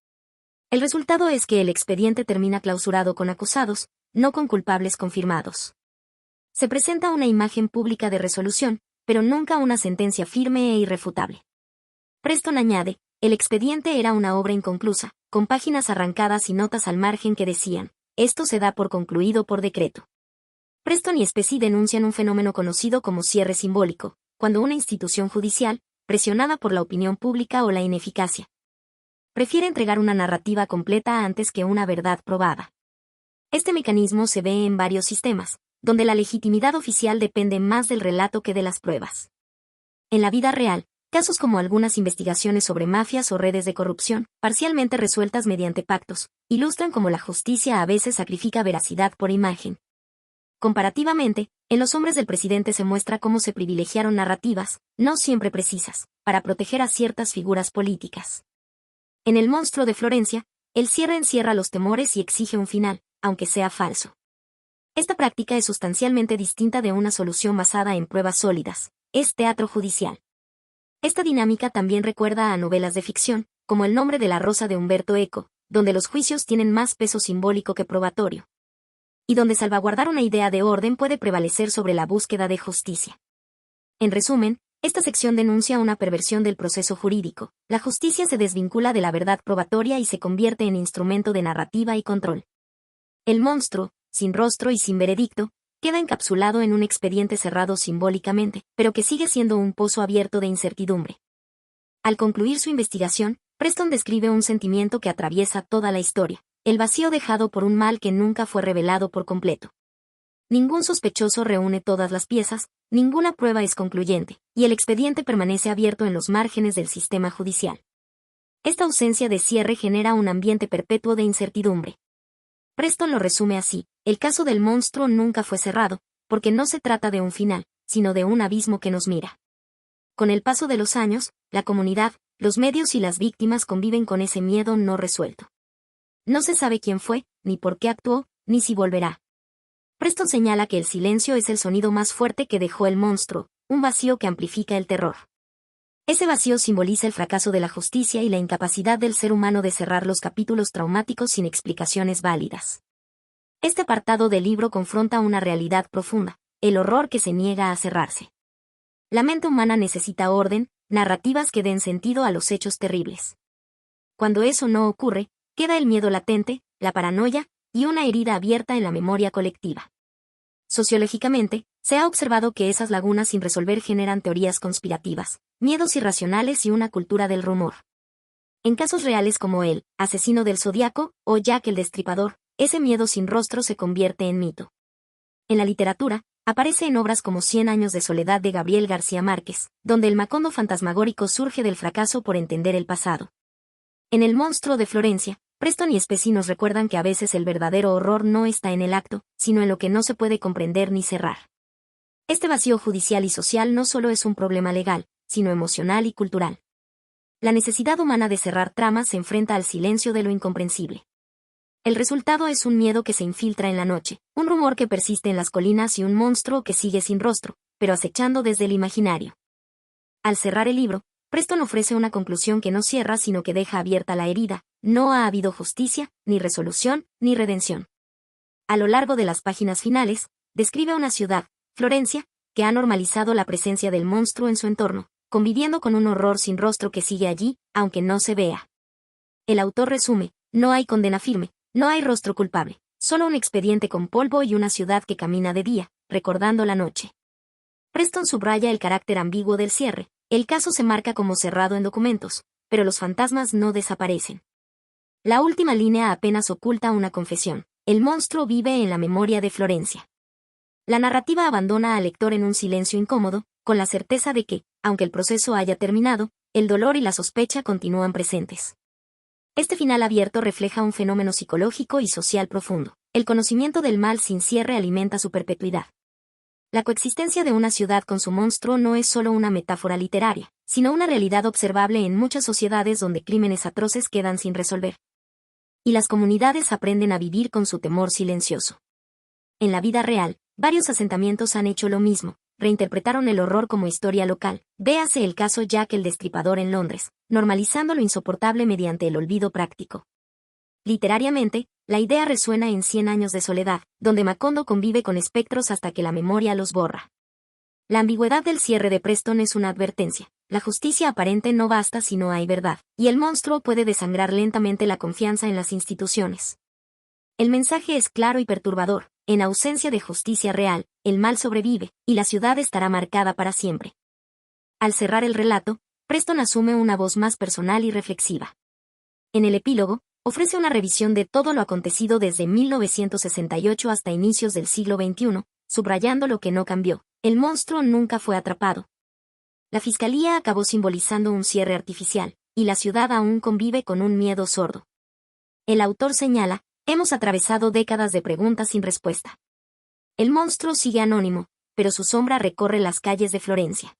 El resultado es que el expediente termina clausurado con acusados, no con culpables confirmados. Se presenta una imagen pública de resolución, pero nunca una sentencia firme e irrefutable. Preston añade, el expediente era una obra inconclusa, con páginas arrancadas y notas al margen que decían, esto se da por concluido por decreto. Preston y Specie denuncian un fenómeno conocido como cierre simbólico, cuando una institución judicial, presionada por la opinión pública o la ineficacia, prefiere entregar una narrativa completa antes que una verdad probada. Este mecanismo se ve en varios sistemas, donde la legitimidad oficial depende más del relato que de las pruebas. En la vida real, casos como algunas investigaciones sobre mafias o redes de corrupción, parcialmente resueltas mediante pactos, ilustran cómo la justicia a veces sacrifica veracidad por imagen. Comparativamente, en Los hombres del presidente se muestra cómo se privilegiaron narrativas, no siempre precisas, para proteger a ciertas figuras políticas. En El monstruo de Florencia, el cierre encierra los temores y exige un final, aunque sea falso. Esta práctica es sustancialmente distinta de una solución basada en pruebas sólidas, es teatro judicial. Esta dinámica también recuerda a novelas de ficción, como El nombre de la rosa de Umberto Eco, donde los juicios tienen más peso simbólico que probatorio, y donde salvaguardar una idea de orden puede prevalecer sobre la búsqueda de justicia. En resumen, esta sección denuncia una perversión del proceso jurídico, la justicia se desvincula de la verdad probatoria y se convierte en instrumento de narrativa y control. El monstruo, sin rostro y sin veredicto, queda encapsulado en un expediente cerrado simbólicamente, pero que sigue siendo un pozo abierto de incertidumbre. Al concluir su investigación, Preston describe un sentimiento que atraviesa toda la historia, el vacío dejado por un mal que nunca fue revelado por completo. Ningún sospechoso reúne todas las piezas, ninguna prueba es concluyente, y el expediente permanece abierto en los márgenes del sistema judicial. Esta ausencia de cierre genera un ambiente perpetuo de incertidumbre. Preston lo resume así, el caso del monstruo nunca fue cerrado, porque no se trata de un final, sino de un abismo que nos mira. Con el paso de los años, la comunidad, los medios y las víctimas conviven con ese miedo no resuelto. No se sabe quién fue, ni por qué actuó, ni si volverá. Preston señala que el silencio es el sonido más fuerte que dejó el monstruo, un vacío que amplifica el terror. Ese vacío simboliza el fracaso de la justicia y la incapacidad del ser humano de cerrar los capítulos traumáticos sin explicaciones válidas. Este apartado del libro confronta una realidad profunda, el horror que se niega a cerrarse. La mente humana necesita orden, narrativas que den sentido a los hechos terribles. Cuando eso no ocurre, queda el miedo latente, la paranoia, y una herida abierta en la memoria colectiva. Sociológicamente, se ha observado que esas lagunas sin resolver generan teorías conspirativas, miedos irracionales y una cultura del rumor. En casos reales como el asesino del Zodíaco o Jack el Destripador, ese miedo sin rostro se convierte en mito. En la literatura, aparece en obras como 100 años de soledad de Gabriel García Márquez, donde el Macondo fantasmagórico surge del fracaso por entender el pasado. En El monstruo de Florencia, Preston y Specie nos recuerdan que a veces el verdadero horror no está en el acto, sino en lo que no se puede comprender ni cerrar. Este vacío judicial y social no solo es un problema legal, sino emocional y cultural. La necesidad humana de cerrar tramas se enfrenta al silencio de lo incomprensible. El resultado es un miedo que se infiltra en la noche, un rumor que persiste en las colinas y un monstruo que sigue sin rostro, pero acechando desde el imaginario. Al cerrar el libro, Preston ofrece una conclusión que no cierra sino que deja abierta la herida. No ha habido justicia, ni resolución, ni redención. A lo largo de las páginas finales, describe una ciudad, Florencia, que ha normalizado la presencia del monstruo en su entorno, conviviendo con un horror sin rostro que sigue allí, aunque no se vea. El autor resume: no hay condena firme, no hay rostro culpable, solo un expediente con polvo y una ciudad que camina de día, recordando la noche. Preston subraya el carácter ambiguo del cierre: el caso se marca como cerrado en documentos, pero los fantasmas no desaparecen. La última línea apenas oculta una confesión: el monstruo vive en la memoria de Florencia. La narrativa abandona al lector en un silencio incómodo, con la certeza de que, aunque el proceso haya terminado, el dolor y la sospecha continúan presentes. Este final abierto refleja un fenómeno psicológico y social profundo: el conocimiento del mal sin cierre alimenta su perpetuidad. La coexistencia de una ciudad con su monstruo no es solo una metáfora literaria, sino una realidad observable en muchas sociedades donde crímenes atroces quedan sin resolver. Y las comunidades aprenden a vivir con su temor silencioso. En la vida real, varios asentamientos han hecho lo mismo: reinterpretaron el horror como historia local. Véase el caso Jack el Destripador en Londres, normalizando lo insoportable mediante el olvido práctico. Literariamente, la idea resuena en 100 años de soledad, donde Macondo convive con espectros hasta que la memoria los borra. La ambigüedad del cierre de Preston es una advertencia: la justicia aparente no basta si no hay verdad, y el monstruo puede desangrar lentamente la confianza en las instituciones. El mensaje es claro y perturbador: en ausencia de justicia real, el mal sobrevive, y la ciudad estará marcada para siempre. Al cerrar el relato, Preston asume una voz más personal y reflexiva. En el epílogo, ofrece una revisión de todo lo acontecido desde 1968 hasta inicios del siglo XXI, subrayando lo que no cambió: el monstruo nunca fue atrapado. La fiscalía acabó simbolizando un cierre artificial, y la ciudad aún convive con un miedo sordo. El autor señala: hemos atravesado décadas de preguntas sin respuesta. El monstruo sigue anónimo, pero su sombra recorre las calles de Florencia.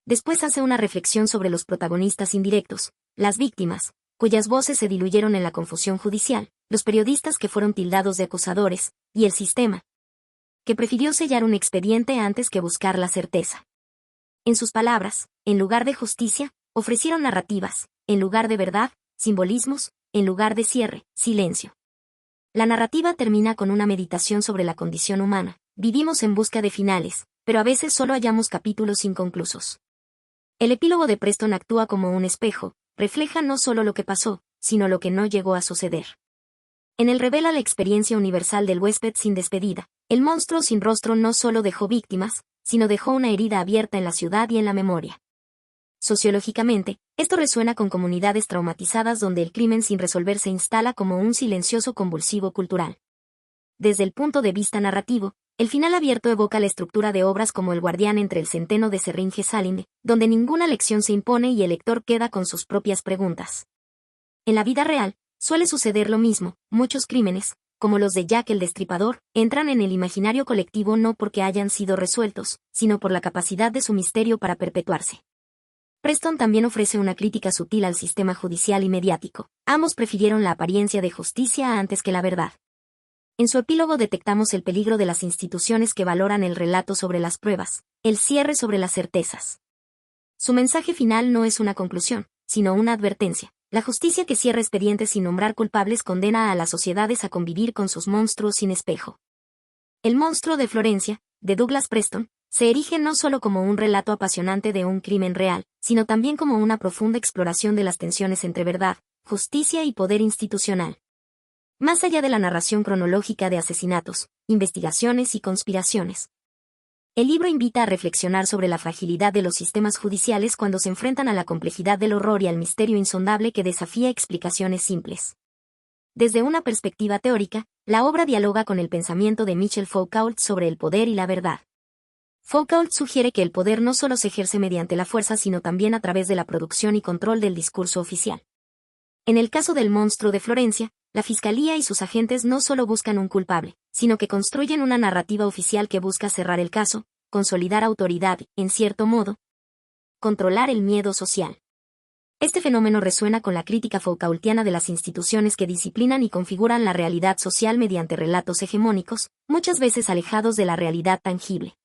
Después hace una reflexión sobre los protagonistas indirectos: las víctimas, cuyas voces se diluyeron en la confusión judicial, los periodistas que fueron tildados de acusadores, y el sistema, que prefirió sellar un expediente antes que buscar la certeza. En sus palabras, en lugar de justicia, ofrecieron narrativas; en lugar de verdad, simbolismos; en lugar de cierre, silencio. La narrativa termina con una meditación sobre la condición humana: vivimos en busca de finales, pero a veces solo hallamos capítulos inconclusos. El epílogo de Preston actúa como un espejo: refleja no solo lo que pasó, sino lo que no llegó a suceder. En él revela la experiencia universal del huésped sin despedida: el monstruo sin rostro no solo dejó víctimas, sino dejó una herida abierta en la ciudad y en la memoria. Sociológicamente, esto resuena con comunidades traumatizadas donde el crimen sin resolver se instala como un silencioso convulsivo cultural. Desde el punto de vista narrativo, el final abierto evoca la estructura de obras como El guardián entre el centeno de Serringe Salinde, donde ninguna lección se impone y el lector queda con sus propias preguntas. En la vida real, suele suceder lo mismo: muchos crímenes, como los de Jack el Destripador, entran en el imaginario colectivo no porque hayan sido resueltos, sino por la capacidad de su misterio para perpetuarse. Preston también ofrece una crítica sutil al sistema judicial y mediático: ambos prefirieron la apariencia de justicia antes que la verdad. En su epílogo detectamos el peligro de las instituciones que valoran el relato sobre las pruebas, el cierre sobre las certezas. Su mensaje final no es una conclusión, sino una advertencia: la justicia que cierra expedientes sin nombrar culpables condena a las sociedades a convivir con sus monstruos sin espejo. El monstruo de Florencia, de Douglas Preston, se erige no solo como un relato apasionante de un crimen real, sino también como una profunda exploración de las tensiones entre verdad, justicia y poder institucional. Más allá de la narración cronológica de asesinatos, investigaciones y conspiraciones, el libro invita a reflexionar sobre la fragilidad de los sistemas judiciales cuando se enfrentan a la complejidad del horror y al misterio insondable que desafía explicaciones simples. Desde una perspectiva teórica, la obra dialoga con el pensamiento de Michel Foucault sobre el poder y la verdad. Foucault sugiere que el poder no solo se ejerce mediante la fuerza sino también a través de la producción y control del discurso oficial. En el caso del monstruo de Florencia, la fiscalía y sus agentes no solo buscan un culpable, sino que construyen una narrativa oficial que busca cerrar el caso, consolidar autoridad y, en cierto modo, controlar el miedo social. Este fenómeno resuena con la crítica Foucaultiana de las instituciones que disciplinan y configuran la realidad social mediante relatos hegemónicos, muchas veces alejados de la realidad tangible.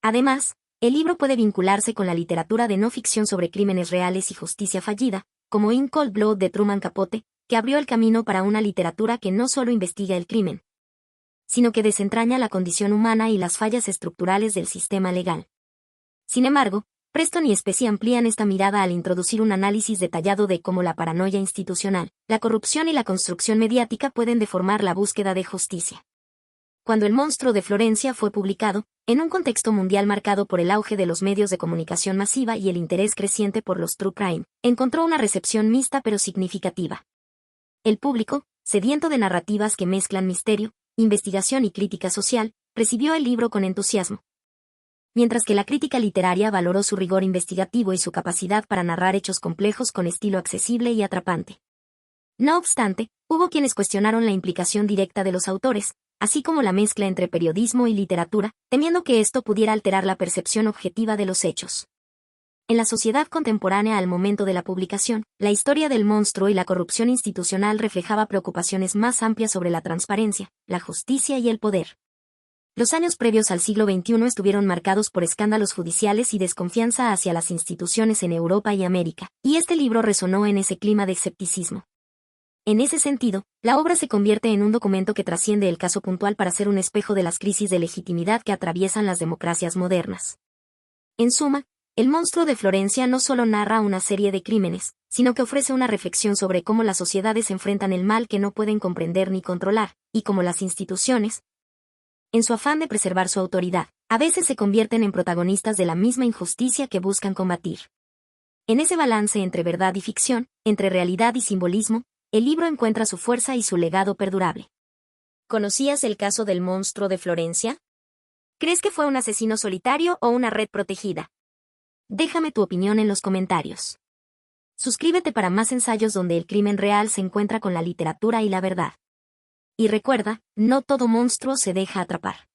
Además, el libro puede vincularse con la literatura de no ficción sobre crímenes reales y justicia fallida, como In Cold Blood de Truman Capote, que abrió el camino para una literatura que no solo investiga el crimen, sino que desentraña la condición humana y las fallas estructurales del sistema legal. Sin embargo, Preston y Specie amplían esta mirada al introducir un análisis detallado de cómo la paranoia institucional, la corrupción y la construcción mediática pueden deformar la búsqueda de justicia. Cuando El monstruo de Florencia fue publicado, en un contexto mundial marcado por el auge de los medios de comunicación masiva y el interés creciente por los true crime, encontró una recepción mixta pero significativa. El público, sediento de narrativas que mezclan misterio, investigación y crítica social, recibió el libro con entusiasmo. Mientras que la crítica literaria valoró su rigor investigativo y su capacidad para narrar hechos complejos con estilo accesible y atrapante. No obstante, hubo quienes cuestionaron la implicación directa de los autores, así como la mezcla entre periodismo y literatura, temiendo que esto pudiera alterar la percepción objetiva de los hechos. En la sociedad contemporánea al momento de la publicación, la historia del monstruo y la corrupción institucional reflejaba preocupaciones más amplias sobre la transparencia, la justicia y el poder. Los años previos al siglo XXI estuvieron marcados por escándalos judiciales y desconfianza hacia las instituciones en Europa y América, y este libro resonó en ese clima de escepticismo. En ese sentido, la obra se convierte en un documento que trasciende el caso puntual para ser un espejo de las crisis de legitimidad que atraviesan las democracias modernas. En suma, El monstruo de Florencia no solo narra una serie de crímenes, sino que ofrece una reflexión sobre cómo las sociedades enfrentan el mal que no pueden comprender ni controlar, y cómo las instituciones, en su afán de preservar su autoridad, a veces se convierten en protagonistas de la misma injusticia que buscan combatir. En ese balance entre verdad y ficción, entre realidad y simbolismo, el libro encuentra su fuerza y su legado perdurable. ¿Conocías el caso del monstruo de Florencia? ¿Crees que fue un asesino solitario o una red protegida? Déjame tu opinión en los comentarios. Suscríbete para más ensayos donde el crimen real se encuentra con la literatura y la verdad. Y recuerda, no todo monstruo se deja atrapar.